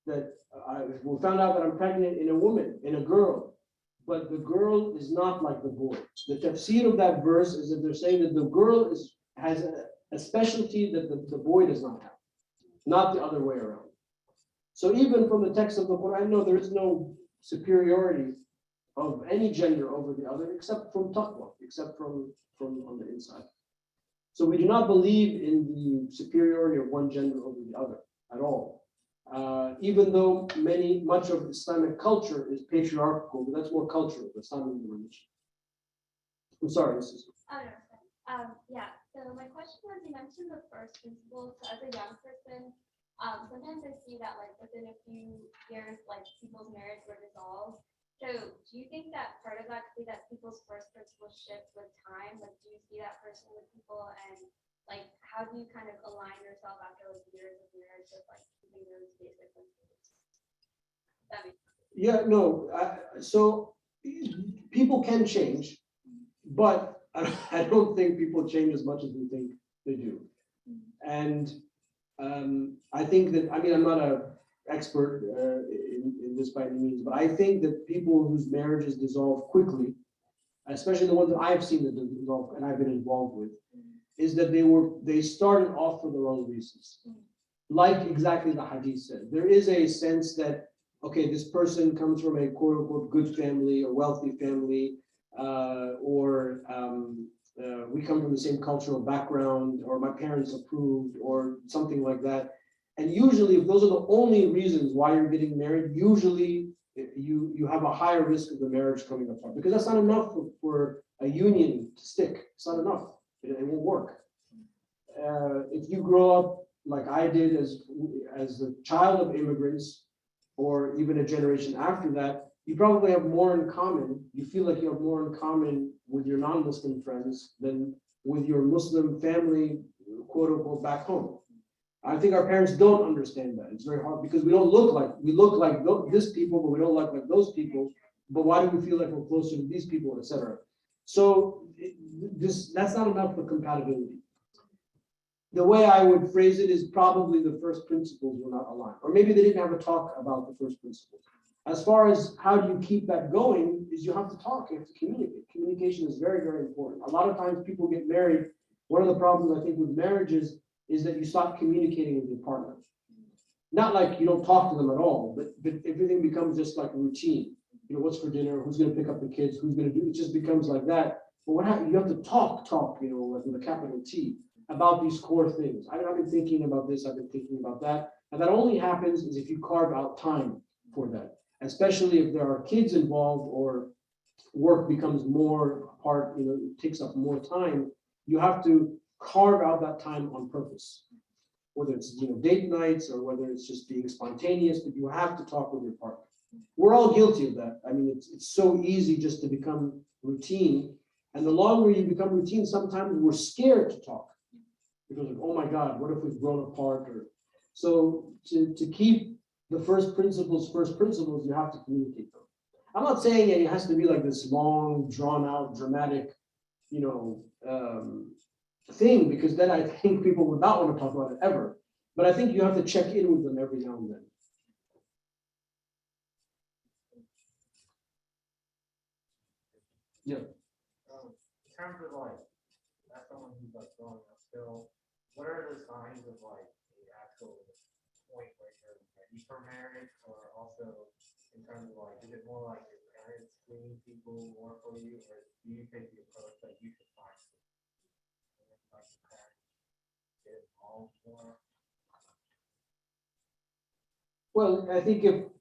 that we found out that I'm pregnant in a woman, in a girl, but the girl is not like the boy. The tafsir of that verse is that they're saying that the girl has a specialty that the boy does not have, not the other way around. So even from the text of the Quran, no, there is no superiority of any gender over the other, except from taqwa, except from on the inside. So we do not believe in the superiority of one gender over the other at all. Even though much of Islamic culture is patriarchal, but that's more cultural, that's not in the religion. I'm sorry, this is. Oh, no, it's fine. Yeah, so my question was, you mentioned the first principle, so as a young person, sometimes I see that like within a few years, like people's marriage were dissolved. So do you think that part of that could be that people's first principles shift with time? Like, do you see that person with people, and like, how do you kind of align yourself after like years of marriage with like keeping those basic principles? That makes sense. Yeah, no, so people can change, but I don't think people change as much as we think they do. And I think that, I mean, I'm not an expert in this by any means, but I think that people whose marriages dissolve quickly, especially the ones that I've seen that dissolve and I've been involved with, is that they started off for the wrong reasons. Like exactly the hadith said, there is a sense that, okay, this person comes from a quote unquote good family or wealthy family, or we come from the same cultural background, or my parents approved, or something like that. And usually, if those are the only reasons why you're getting married, usually you have a higher risk of the marriage coming apart, because that's not enough for a union to stick. It's not enough. It won't work. If you grow up like I did as a child of immigrants, or even a generation after that, you probably have more in common. You feel like you have more in common with your non-Muslim friends than with your Muslim family, quote unquote, back home. I think our parents don't understand that. It's very hard because we look like this people, but we don't look like those people. But why do we feel like we're closer to these people, etc.? So that's not enough for compatibility. The way I would phrase it is probably the first principles were not aligned, or maybe they didn't have a talk about the first principles. As far as how do you keep that going, is you have to talk, you have to communicate. Communication is very, very important. A lot of times people get married. One of the problems I think with marriages is that you stop communicating with your partner. Not like you don't talk to them at all, but everything becomes just like routine. You know, what's for dinner, who's going to pick up the kids, who's going to do it, just becomes like that. But what happens, you have to talk, you know, like with a capital T, about these core things. I've been thinking about this, I've been thinking about that. And that only happens is if you carve out time for that, especially if there are kids involved or work becomes more a part, you know, it takes up more time. You have to carve out that time on purpose, whether it's, you know, date nights or whether it's just being spontaneous, but you have to talk with your partner. We're all guilty of that. I mean, it's so easy just to become routine. And the longer you become routine, sometimes we're scared to talk. Because of, oh my God, what if we've grown apart? Or so to keep the first principles, you have to communicate them. I'm not saying it has to be like this long, drawn out, dramatic, you know, thing, because then I think people would not want to talk about it ever. But I think you have to check in with them every now and then. Yeah. In terms of like, as someone who's like growing up still, what are the signs of like the actual point where you're ready for marriage, or also in terms of like, is it more like your parents screening people more for you, or do you take the approach that you should find like your parents get involved more? Well, I think if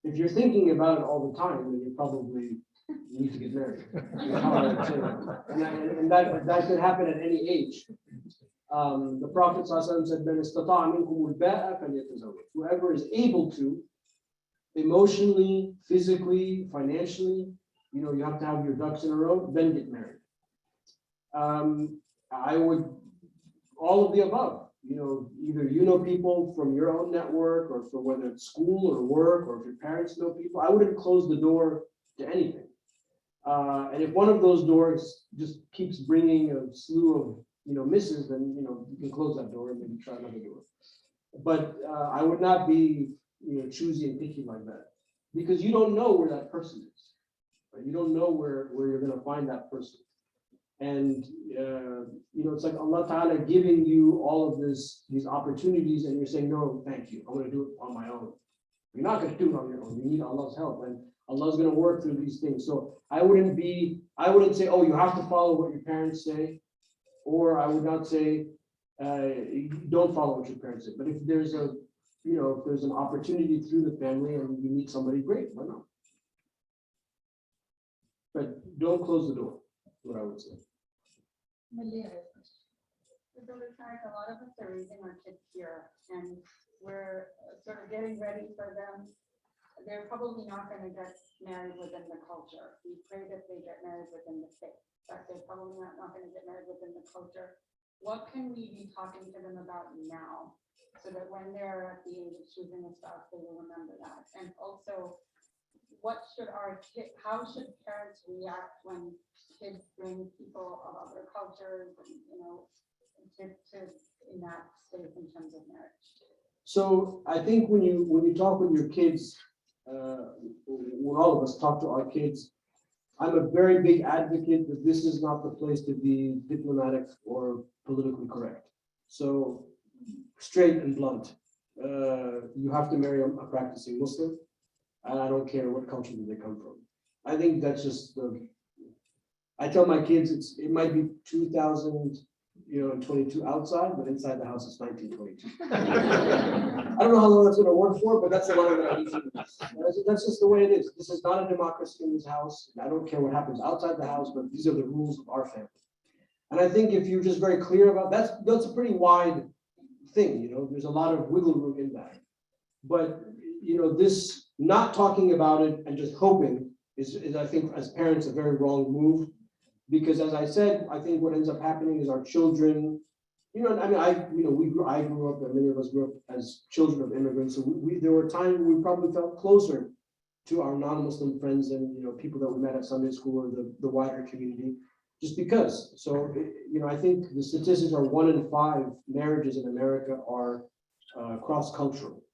you're thinking about it all the time, then you probably need to get married. And that could happen at any age. The Prophet ﷺ said, "Man istata'a minkum al-ba'a falyatazawwaj." Whoever is able to, emotionally, physically, financially, you know, you have to have your ducks in a row, then get married. I would, all of the above. You know, either you know people from your own network, or from whether it's school or work, or if your parents know people. I wouldn't close the door to anything. And if one of those doors just keeps bringing a slew of, you know, misses, then, you know, you can close that door and maybe try another door. But I would not be, you know, choosy and picky like that, because you don't know where that person is. Right? You don't know where you're going to find that person. And, you know, it's like Allah Ta'ala giving you all of these opportunities, and you're saying, no, thank you. I'm going to do it on my own. You're not going to do it on your own. You need Allah's help, and Allah's going to work through these things. So I wouldn't say, oh, you have to follow what your parents say, or I would not say, don't follow what your parents say. But if there's a, you know, if there's an opportunity through the family and you meet somebody, great, why not? But don't close the door, what I would say. So it's like a lot of us are raising our kids here and we're sort of getting ready for them. They're probably not going to get married within the culture. We pray that they get married within the faith, but they're probably not going to get married within the culture. What can we be talking to them about now so that when they're at the age of choosing a spouse, they will remember that? And also, what should how should parents react when kids bring people of other cultures and, to in that space in terms of marriage? So I think when you talk with your kids, when all of us talk to our kids, I'm a very big advocate that this is not the place to be diplomatic or politically correct. So straight and blunt, you have to marry a practicing Muslim, and I don't care what culture they come from. I think that's just I tell my kids it might be 2022 outside, but inside the house it's 1922. I don't know how long that's going to work for, but that's the line that I need to use. That's just the way it is. This is not a democracy in this house. I don't care what happens outside the house, but these are the rules of our family. And I think if you're just very clear about that's a pretty wide thing. There's a lot of wiggle room in that. But this not talking about it and just hoping is I think as parents a very wrong move. Because as I said, I think what ends up happening is our children, I grew up, and many of us grew up as children of immigrants. So there were times when we probably felt closer to our non-Muslim friends and, people that we met at Sunday school or the wider community, just because. So, I think the statistics are 1 in 5 marriages in America are cross-cultural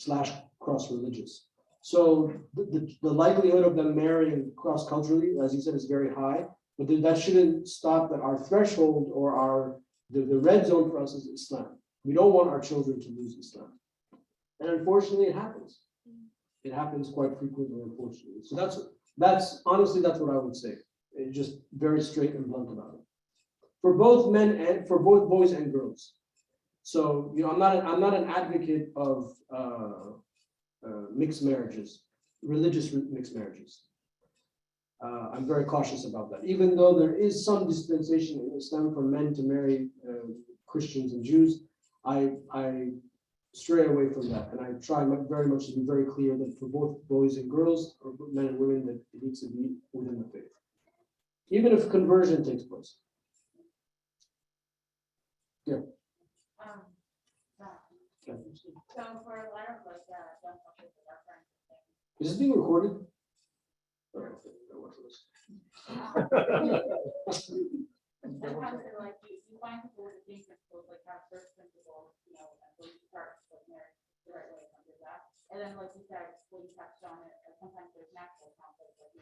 / cross-religious. So the likelihood of them marrying cross-culturally, as you said, is very high. But that shouldn't stop that our threshold or the red zone for us is Islam. We don't want our children to lose Islam. And unfortunately it happens. It happens quite frequently, unfortunately. So that's honestly, that's what I would say. It's just very straight and blunt about it. For both men and for both boys and girls. So, I'm not an advocate of mixed marriages, religious mixed marriages. I'm very cautious about that. Even though there is some dispensation in Islam for men to marry Christians and Jews, I stray away from that. And I try very much to be very clear that for both boys and girls, or men and women, that it needs to be within the faith. Even if conversion takes place. Yeah. So for a lot of Is this being recorded? sometimes they're like, you find people with the same principles, like have first principles, and so you start with marriage the right way under that. And then, like you said, when you touched on it, sometimes there's natural conflict, like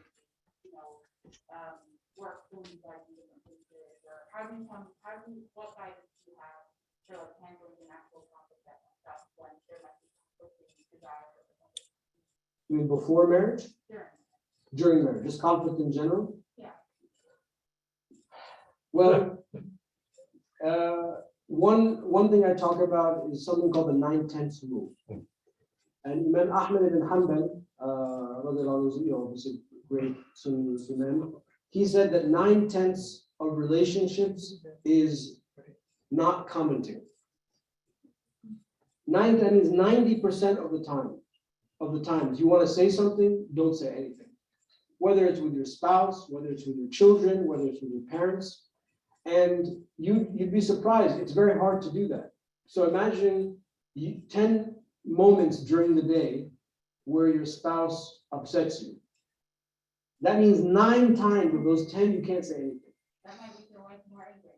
work things like different places, or what guidance do you have for like handling the natural conflict that comes up when there might be conflicting desires or something? You mean before marriage? During During marriage, just conflict in general? Yeah. Well, one thing I talk about is something called the 9/10 rule. And Imam Ahmad ibn Hanbal, was a great Sunni Imam, he said that 9/10 of relationships is not commenting. 9/10 is 90% of the time. If you want to say something, don't say anything. Whether it's with your spouse, whether it's with your children, whether it's with your parents. And you'd be surprised, it's very hard to do that. So imagine 10 moments during the day where your spouse upsets you. That means 9 times of those 10 you can't say anything. That might make your wife more angry.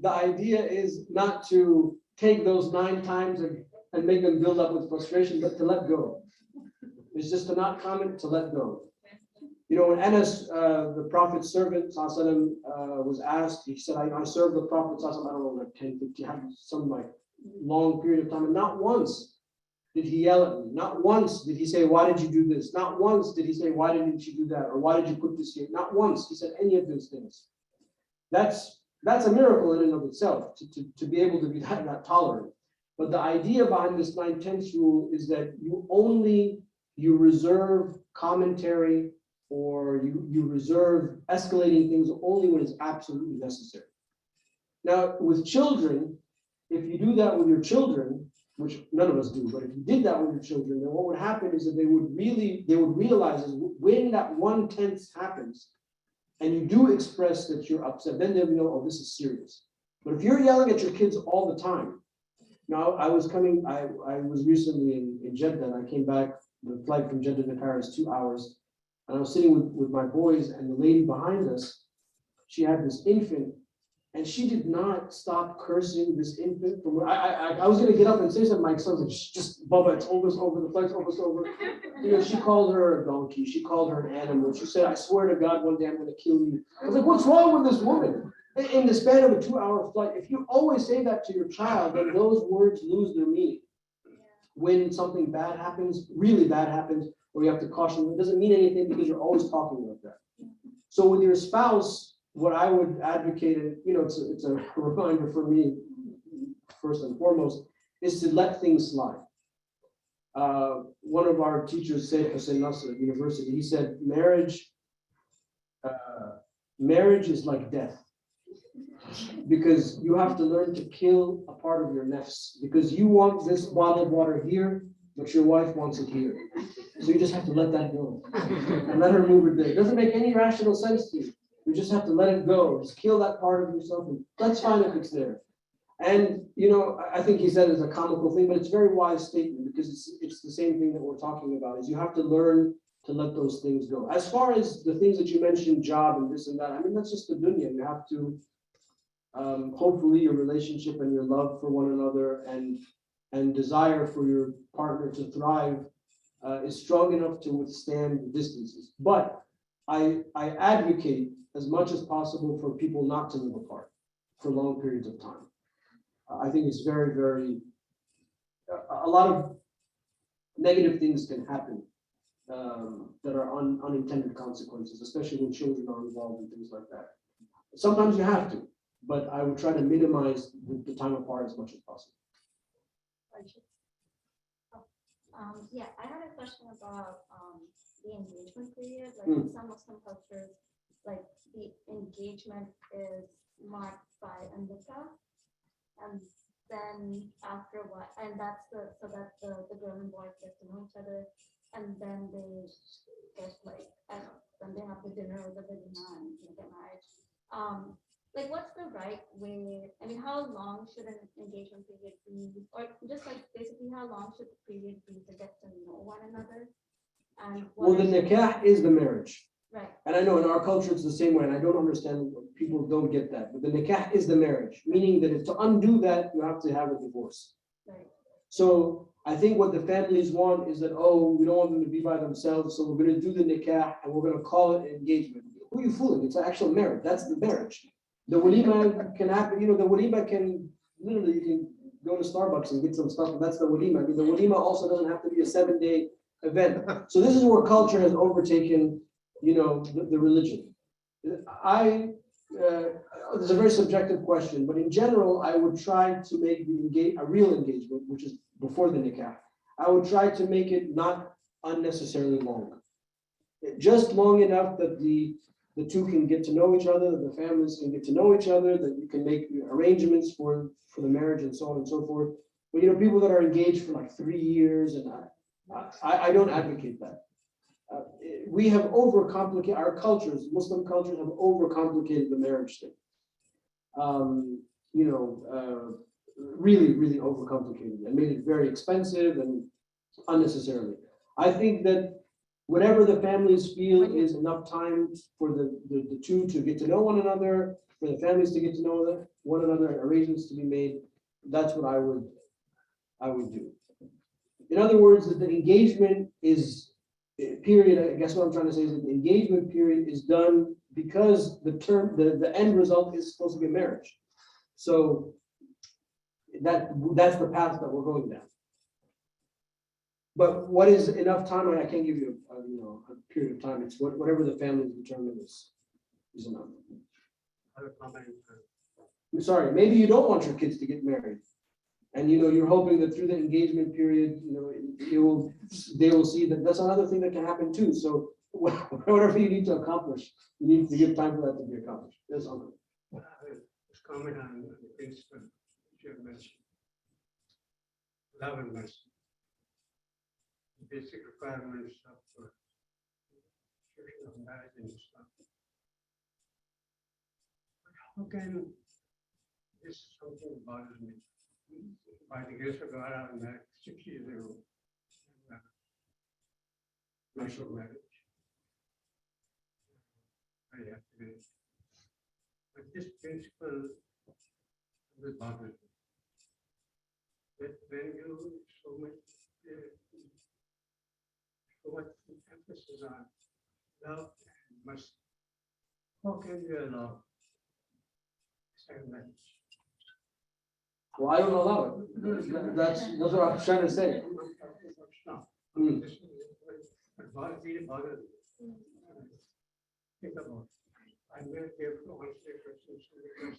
The idea is not to take those 9 times and make them build up with frustration, but to let go. It's just to not comment, to let go. When Anas, the Prophet's servant, was asked, he said, I served the Prophet, I don't know, like 10, 15, some like long period of time, and not once did he yell at me. Not once did he say, why did you do this? Not once did he say, why didn't you do that? Or why did you put this here? Not once he said any of those things. That's a miracle in and of itself, to be able to be that tolerant. But the idea behind this 9/10 rule is that you only you reserve commentary or you reserve escalating things only when it's absolutely necessary. Now, with children, if you do that with your children, which none of us do, but if you did that with your children, then what would happen is that they would realize is when that 1/10 happens, and you do express that you're upset, then they'll know, oh, this is serious. But if you're yelling at your kids all the time, now I was recently in Jeddah, and I came back, the flight from Jeddah to Paris, 2 hours, and I was sitting with my boys, and the lady behind us, she had this infant, and she did not stop cursing this infant. I was gonna get up and say something, my son's like, just Bubba, it's almost over, the flight's almost over. You know, she called her a donkey, she called her an animal, she said, I swear to God, one day I'm gonna kill you. I was like, what's wrong with this woman? In the span of a 2-hour flight, if you always say that to your child, then those words lose their meaning. When something bad happens, really bad happens, or you have to caution them, it doesn't mean anything because you're always talking like that. So with your spouse, what I would advocate, and you know, it's a reminder for me, first and foremost, is to let things slide. One of our teachers said, Hussein Nasr at university, he said, marriage is like death. Because you have to learn to kill a part of your nafs. Because you want this bottle of water here, but your wife wants it here. So you just have to let that go and let her move it there. It doesn't make any rational sense to you. You just have to let it go. Just kill that part of yourself, and that's fine if it's there. And you know, I think he said it's a comical thing, but it's a very wise statement because it's the same thing that we're talking about. Is you have to learn to let those things go. As far as the things that you mentioned, job and this and that, I mean that's just the dunya. You have to hopefully your relationship and your love for one another and desire for your partner to thrive is strong enough to withstand the distances. But I advocate as much as possible for people not to live apart for long periods of time. I think it's very, very, a lot of negative things can happen that are unintended consequences, especially when children are involved and things like that. Sometimes you have to, but I would try to minimize the time apart as much as possible. Yeah, I had a question about the engagement period. Like in some Muslim cultures, like the engagement is marked by a nikah, and then after what, and that's so that the girl and boy get to know each other, and then they get like, I don't know, then they have the dinner or the wedding and get married. Like what's the right way? I mean, how long should an engagement period be? Or just like basically how long should the period be to get to know one another? And well, the nikah is the marriage. Right. And I know in our culture it's the same way, and I don't understand, people don't get that. But the nikah is the marriage, meaning that if to undo that, you have to have a divorce. Right. So I think what the families want is that, oh, we don't want them to be by themselves, so we're going to do the nikah and we're going to call it an engagement. Who are you fooling? It's an actual marriage. That's the marriage. The walima can happen, you know, the walima can, literally, you can go to Starbucks and get some stuff, and that's the walima. I mean, the walima also doesn't have to be a 7-day event. So this is where culture has overtaken, you know, the religion. It's a very subjective question, but in general, I would try to make a real engagement, which is before the nikah. I would try to make it not unnecessarily long. Just long enough that the two can get to know each other, that the families can get to know each other, that you can make arrangements for the marriage and so on and so forth. But you know, people that are engaged for like 3 years, and I don't advocate that. We have overcomplicated, our cultures, Muslim cultures have overcomplicated the marriage thing. Really, really overcomplicated and made it very expensive and unnecessarily. I think that whatever the families feel is enough time for the two to get to know one another, for the families to get to know one another, and arrangements to be made, that's what I would do. In other words, that the engagement is period, I guess what I'm trying to say is that the engagement period is done because the end result is supposed to be a marriage. So that's the path that we're going down. But what is enough time? I can't give you a period of time. It's whatever the family determine is enough. I'm sorry, maybe you don't want your kids to get married, And you're hoping that through the engagement period, they will see that that's another thing that can happen too. So whatever you need to accomplish, you need to give time for that to be accomplished. Yes, Uncle. Just comment on the principle you have mentioned. Love and mercy. Basic requirements of marriage and Islam. How can this something bothers me? By the grace of God, I was married 6 years ago. National marriage. I have to be. But this principle will bother me. That when you so much emphasis on love and mercy, how can you allow second marriage? Well, I don't allow it. That's what I'm trying to say. Mm. This is what really bothers me. Think about it. I'm very careful to answer questions.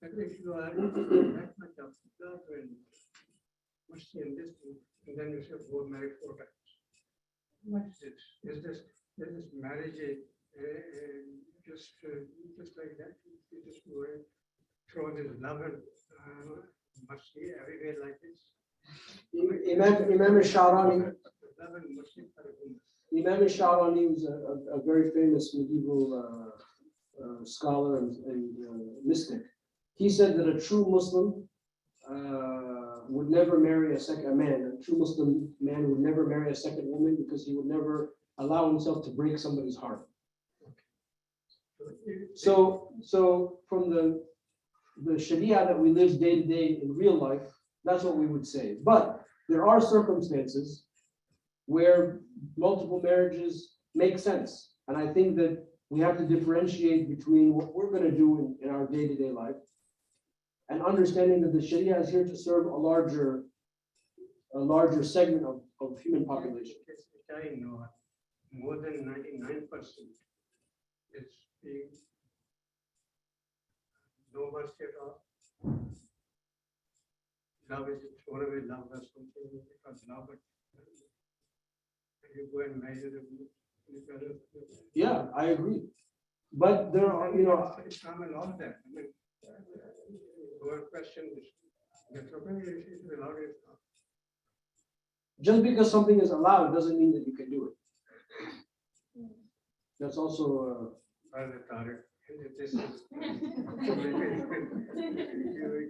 And if you are that much of love and mercy in this thing, and then you say, go married 4 times. What is this? Is this marriage just like that? You just go and throw this love and mercy everywhere like this? Imam Sharani. Love and mercy for a woman. Imam Sharani was a very famous medieval scholar and mystic. He said that a true Muslim would never marry a man. A true Muslim man would never marry a second woman because he would never allow himself to break somebody's heart. So from the Sharia that we live day to day in real life, that's what we would say. But there are circumstances where multiple marriages make sense. And I think that we have to differentiate between what we're going to do in our day-to-day life and understanding that the Sharia is here to serve a larger segment of human population. I know more than 99% is being no mercy at all. Love is thrown away, love or something because love it. You go and measure the Yeah, I agree. But there are, Islam and all that. I mean, your question is, it's okay, it is allowed in Islam. just because something is allowed doesn't mean that you can do it. That's also Brother Tarek, this is. You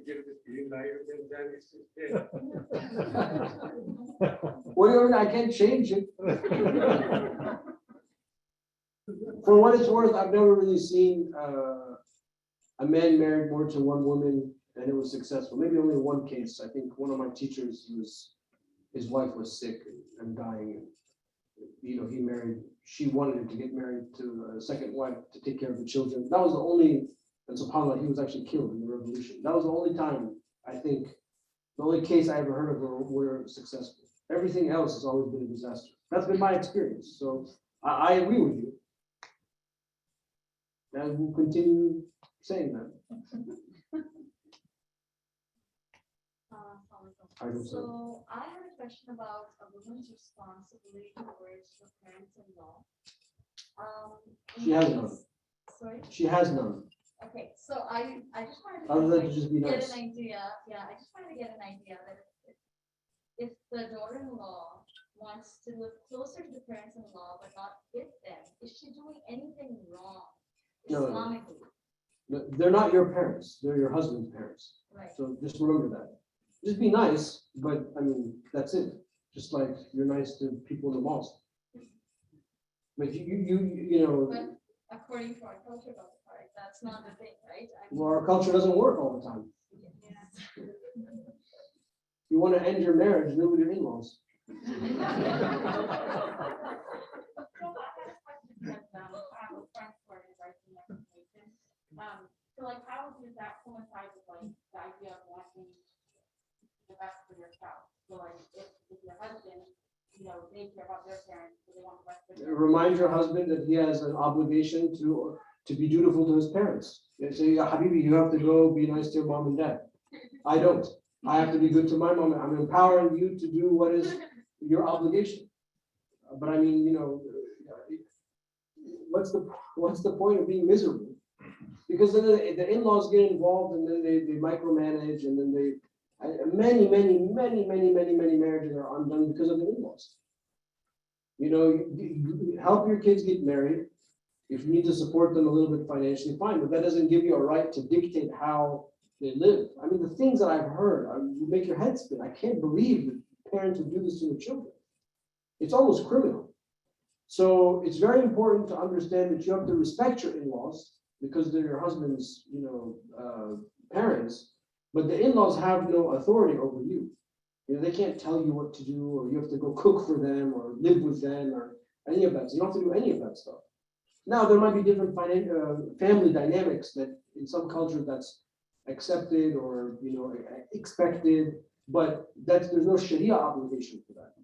give the green light and then it's there. what do you mean? I can't change it. For what it's worth, I've never really seen a man married more to one woman and it was successful. Maybe only one case. I think one of my teachers, his wife was sick and dying. And, he married. She wanted him to get married to a second wife to take care of the children. That was the only, and subhanAllah, he was actually killed in the revolution. That was the only time, I think, the only case I ever heard of where successful. Everything else has always been a disaster. That's been my experience. So I agree with you. And we'll continue saying that. So I have a question about a woman's responsibility towards her parents-in-law. She has none. Sorry? She has none. Okay, so I just wanted to Other than like, to just be get nice. an idea. Yeah, I just wanted to get an idea that if the daughter-in-law wants to live closer to the parents-in-law but not with them, is she doing anything wrong No. Islamically? No, they're not your parents. They're your husband's parents. Right. So just remember that. Just be nice, but I mean, that's it. Just like you're nice to people in the mosque. But you know, But according to our culture, Dr. Tarek, that's not the thing, right? well, our culture doesn't work all the time. Yeah. You want to end your marriage, live with your in-laws. So like, how does that coincide with like the idea of wanting the best for your child? So like, if your husband, they care about their parents, so they want the best for their Remind your husband that he has an obligation to be dutiful to his parents. And say, yeah, Habibi, you have to go be nice to your mom and dad. I don't. I have to be good to my mom. I'm empowering you to do what is your obligation. But I mean, what's the point of being miserable? Because then the in-laws get involved and then they micromanage and then many marriages are undone because of the in-laws. You help your kids get married. If you need to support them a little bit financially, fine, but that doesn't give you a right to dictate how they live. I mean, the things that I've heard, you make your head spin. I can't believe that parents would do this to their children. It's almost criminal. So it's very important to understand that you have to respect your in-laws because they're your husband's, parents, but the in-laws have no authority over you. They can't tell you what to do, or you have to go cook for them, or live with them, or any of that. So you don't have to do any of that stuff. Now, there might be different family dynamics that in some cultures that's accepted or expected, but there's no Sharia obligation for that.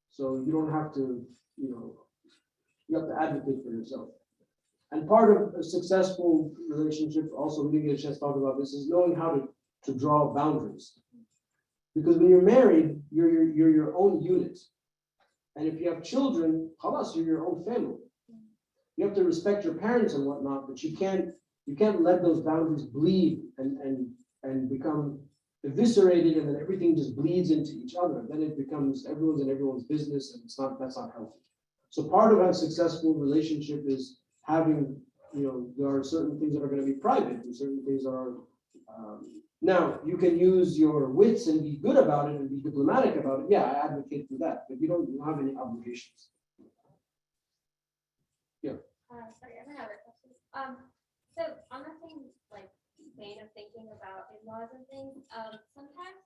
So you don't have to, you have to advocate for yourself. And part of a successful relationship, also we didn't get a chance to talk about this, is knowing how to draw boundaries. Because when you're married, you're your own unit. And if you have children, halas, you're your own family. You have to respect your parents and whatnot, but you can't let those boundaries bleed and become eviscerated, and then everything just bleeds into each other. Then it becomes everyone's in everyone's business, and that's not healthy. So part of a successful relationship is having, there are certain things that are going to be private, and certain things are. Now you can use your wits and be good about it and be diplomatic about it. Yeah, I advocate for that, but you don't have any obligations. Sorry, I have another question. So on the same vein of thinking about in-laws and things, sometimes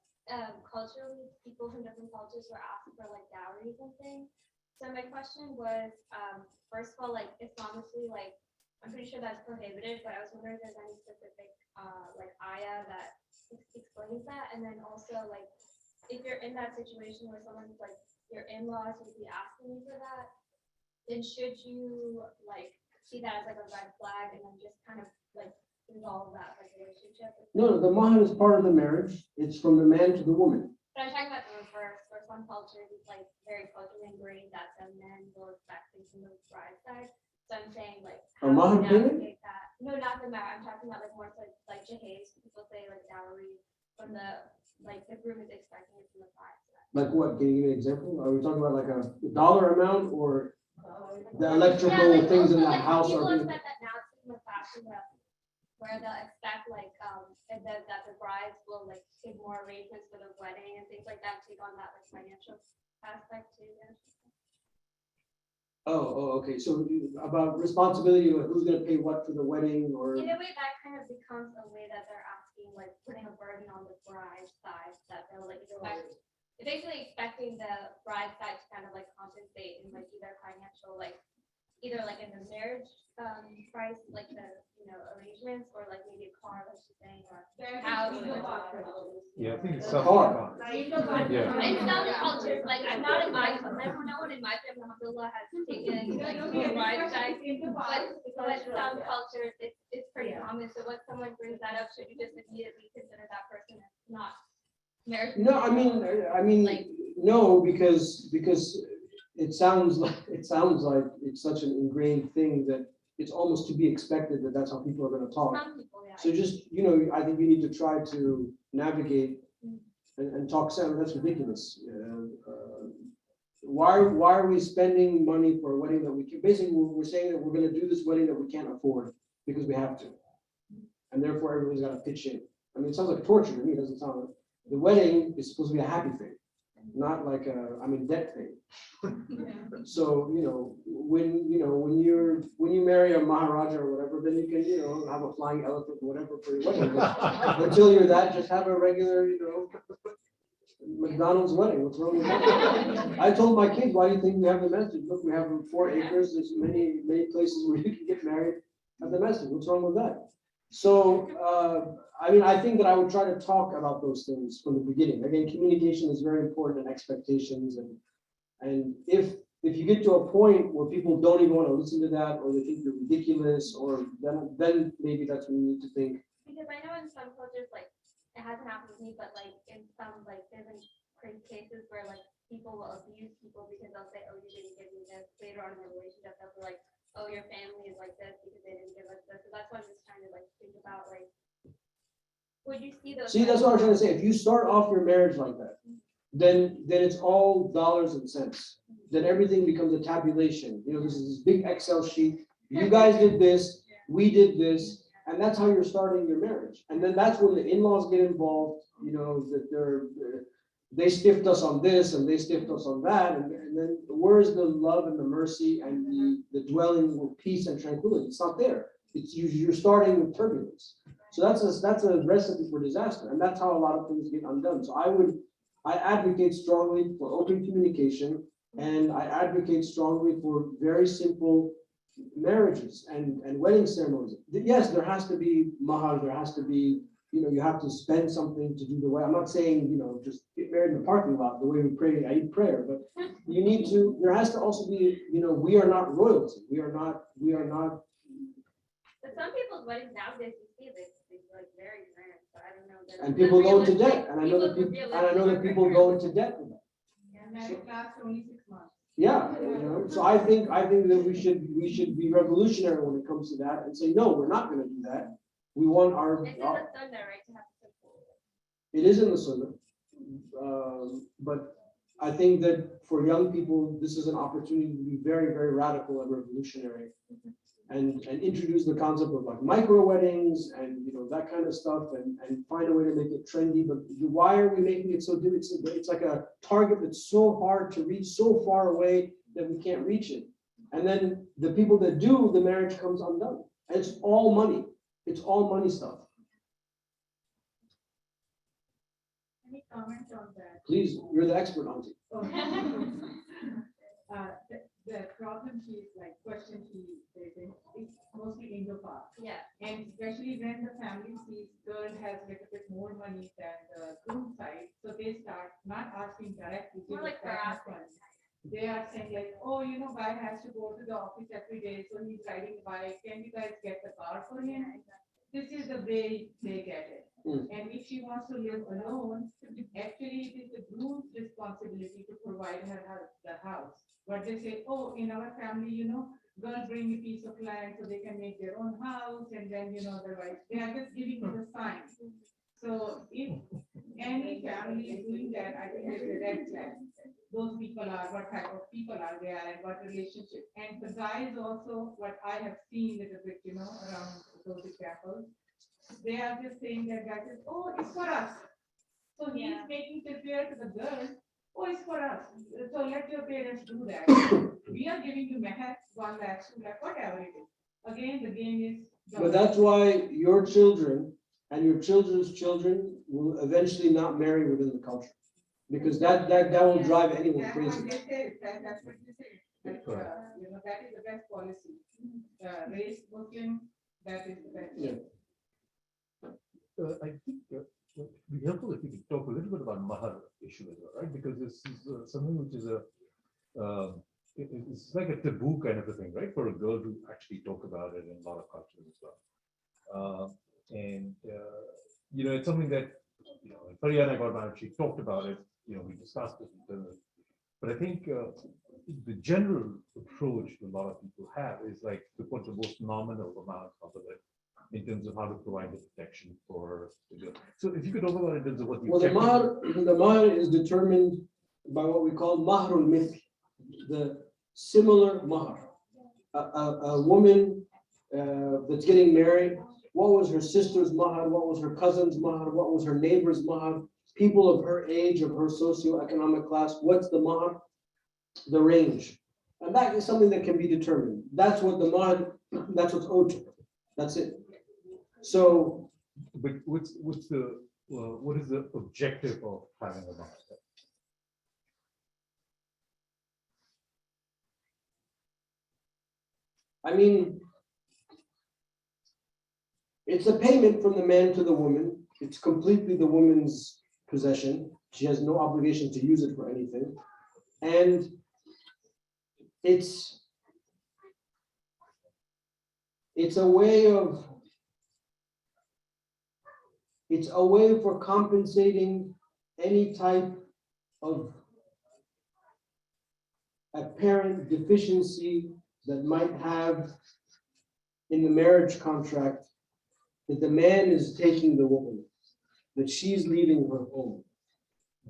culturally, people from different cultures were asked for dowries and things. So my question was, first of all, Islamically, I'm pretty sure that's prohibited, but I was wondering if there's any specific ayah that explains that, and then also if you're in that situation where someone's your in-laws would be asking you for that, then should you see that as a red flag and then just kind of resolve that relationship? No, the mahar is part of the marriage. It's from the man to the woman. But I'm talking about the reverse, where some cultures it's very culturally ingrained that the men will expect things from the bride side. So I'm saying how A mahar to payment? navigate that. No, not the mahar. I'm talking about more so jahez. People say dowry from the groom is expecting it from the bride side. Like what? Can you give me an example? Are we talking about a dollar amount or the electrical things in the house? People Are expect that now it's in the fashion where they'll expect that the brides will take more arrangements for the wedding and things like that, take on that financial aspect too. Yeah. okay. So about responsibility, who's going to pay what for the wedding, or In a way, that kind of becomes a way that they're asking, putting a burden on the bride side that they'll expect. They're basically expecting the bride side to kind of compensate in either financial, either in the marriage price, the arrangements, or maybe a car, like she's saying, or house. Yeah, I think it's a something. car. Yeah. In some cultures, I'm not in my, no one in my family, alhamdulillah, has taken the bride side, but some cultures, it's pretty common. So when someone brings that up, should you just immediately consider that person as not married? No, I mean, no, because it sounds like it's such an ingrained thing that it's almost to be expected that that's how people are going to talk. Some people, yeah. So just I think you need to try to navigate and talk sense. That's ridiculous. Why are we spending money for a wedding that we can? Basically, we're saying that we're going to do this wedding that we can't afford because we have to, and therefore everybody's got to pitch in. I mean, it sounds like torture to me. It doesn't sound like the wedding is supposed to be a happy thing, not like I'm in debt thing. So when you marry a Maharaja or whatever, then you can have a flying elephant or whatever for your wedding. But until you're that, just have a regular McDonald's wedding. What's wrong with that? I told my kids, why do you think we have the message? Look, we have 4 acres. There's many places where you can get married. Have the message. What's wrong with that? So I think that I would try to talk about those things from the beginning. Again, communication is very important, and expectations, and if you get to a point where people don't even want to listen to that, or they think you're ridiculous, or then maybe that's when you need to think. Because I know in some cultures, it hasn't happened with me, but like in some, like there's been crazy cases where like people will abuse people because they'll say, oh, you didn't give me this. Later on in the relationship, they'll be like, oh, your family is like this because they didn't give us this. So that's why I'm just trying to like think about like, would you see those? See, that's what I'm trying to say. If you start off your marriage like that, then it's all dollars and cents. Then everything becomes a tabulation. You know, this is this big Excel sheet. You guys did this, we did this, and that's how you're starting your marriage. And then that's when the in-laws get involved. You know, that they stiffed us on this and they stiffed us on that, and then where's the love and the mercy and the dwelling with peace and tranquility? It's not there. It's you're starting with turbulence. So that's a recipe for disaster, and that's how a lot of things get undone. So I advocate strongly for open communication, and I advocate strongly for very simple marriages and wedding ceremonies. Yes, there has to be mahar, there has to be, you know, you have to spend something to do the way. I'm not saying, you know, just get married in the parking lot the way we pray, I eat prayer, but you need to, there has to also be, you know, we are not royalty. We are not. But some people's weddings nowadays, you see this like very grand, so I don't know. And people go into debt, and I know that people go into debt with that. And marriage lasts only 6 months. Yeah, you know, so I think that we should be revolutionary when it comes to that and say, no, we're not gonna do that. We want our. It's in the Sunnah, right, to have simple. It is in the Sunnah. But I think that for young people, this is an opportunity to be very, very radical and revolutionary. And introduce the concept of like micro weddings and, you know, that kind of stuff, and find a way to make it trendy. But why are we making it so difficult? It's like a target that's so hard to reach, so far away that we can't reach it. And then the people that do, the marriage comes undone. And it's all money. It's all money stuff. Any comment on that? Please, you're the expert, auntie. The problem she is like, question she is facing is mostly Indo-Pak. Yeah. And especially when the family sees girl has a little bit more money than the groom side, so they start not asking directly. More like harassment. They are saying like, oh, you know, guy has to go to the office every day, so he's riding a bike. Can you guys get the car for him? This is the way they get it. And if she wants to live alone, actually it is the groom's responsibility to provide her the house. But they say, oh, in our family, you know, girl bring a piece of land so they can make their own house, and then, you know, the wife, they are just giving you the sign. So if any family is doing that, I think it's a red flag. Those people are, what type of people are they and what relationship. And the guys also, what I have seen a little bit, you know, around those examples, they are just saying that guy says, oh, it's for us. So he's making it clear to the girl, oh, it's for us. So let your parents do that. We are giving you meher, 1 lakh, 2 lakh, whatever it is. Again, the game is. But that's why your children and your children's children will eventually not marry within the culture. Because that will drive anyone That's crazy. what they say. That's what they say. That, you know, that is the best policy. Race Muslim, that is the best. Yeah. I think it would be helpful if we could talk a little bit about mahar issue as well, right? Because this is something which is it's like a taboo kind of a thing, right? For a girl to actually talk about it in a lot of cultures as well. You know, it's something that, you know, when Faria and I got married, she talked about it, you know, we discussed it internally. But I think the general approach a lot of people have is like to put the most nominal amount of it in terms of how to provide the protection for the girl. So if you could talk about it in terms of what you. Well, the mahar is determined by what we call mahrul mithl, the similar mahar. A woman that's getting married, what was her sister's mahar, what was her cousin's mahar, what was her neighbor's mahar, people of her age, of her socioeconomic class, what's the mahar? The range. And that is something that can be determined. That's what the mahar, that's what's owed to her. That's it. So, but what is the objective of having a mahar? I mean, it's a payment from the man to the woman. It's completely the woman's possession. She has no obligation to use it for anything. And it's a way of It's a way for compensating any type of apparent deficiency that might have in the marriage contract, that the man is taking the woman, that she's leaving her home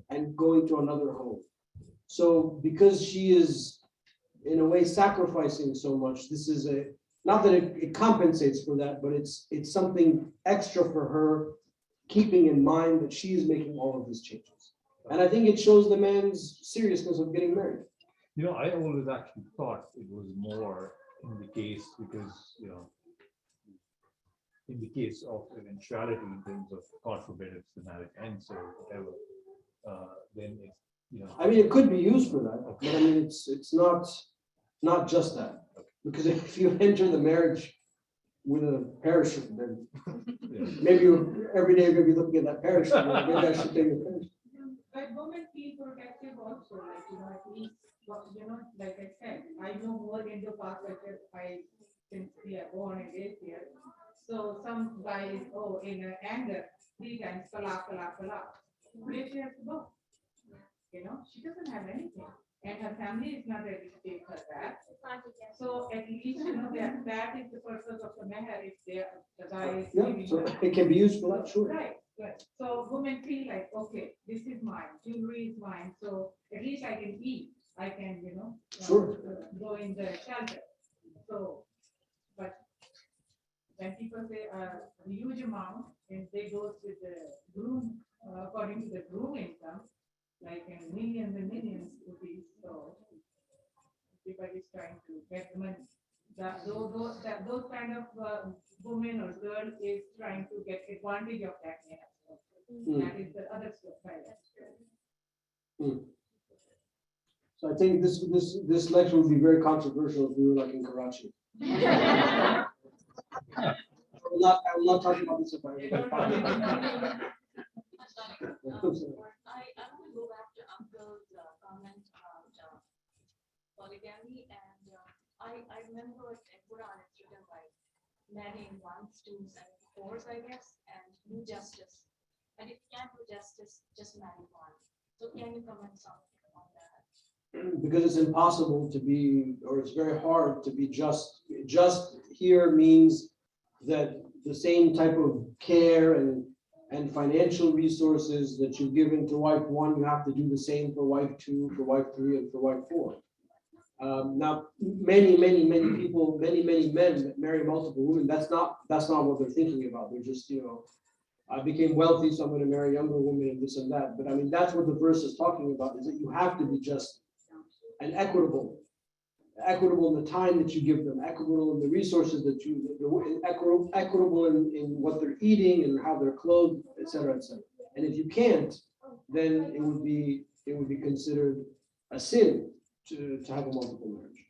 and going to another home. So because she is in a way sacrificing so much, this is not that it compensates for that, but it's something extra for her, keeping in mind that she is making all of these changes. And I think it shows the man's seriousness of getting married. You know, I always actually thought it was more in the case because, you know, in the case of eventuality in terms of, God forbid, if the marriage ends or whatever, then it's, you know. I mean, it could be used for that, but I mean, it's not just that. Because if you enter the marriage with a parachute, then maybe every day you're gonna be looking at that parachute. Maybe I should take a parachute. But women feel protective also, like, at least, like I said, I know more into past culture, since we are born and raised here. So some guys, in anger, 3 times, talaq. Where she has to go? She doesn't have anything. And her family is not ready to take her back. So at least, that is the purpose of the meher, if the guy is giving So her. it can be used for that, sure. Right. So women feel like, okay, this is mine, jewelry is mine, so at least I can eat, I can, Sure. go in the shelter. So, but when people say a huge amount, and they go with the groom, according to the groom income, like in millions and millions rupees, so everybody's trying to get the money. Those kind of woman or girl is trying to get advantage of that man. That is the other side. So I think this lecture would be very controversial if we were like in Karachi. I will not talk about this if I I want to go back to Uncle's comment about polygamy, and I remember in Quran it's written like marrying once, 2, 7, 4, I guess, and do justice. And if you can't do justice, just marry one. So can you comment something on that? Because it's impossible to be, or it's very hard to be just. Just here means that the same type of care and financial resources that you've given to wife 1, you have to do the same for wife 2, for wife 3, and for wife 4. Now, many people, many men that marry multiple women, that's not what they're thinking about. They're just, I became wealthy, so I'm going to marry a younger woman and this and that. But I mean, that's what the verse is talking about, is that you have to be just and equitable in the time that you give them, equitable in the resources that equitable in what they're eating and how they're clothed, etc., etc. And if you can't, then it would be considered a sin to have a multiple marriage.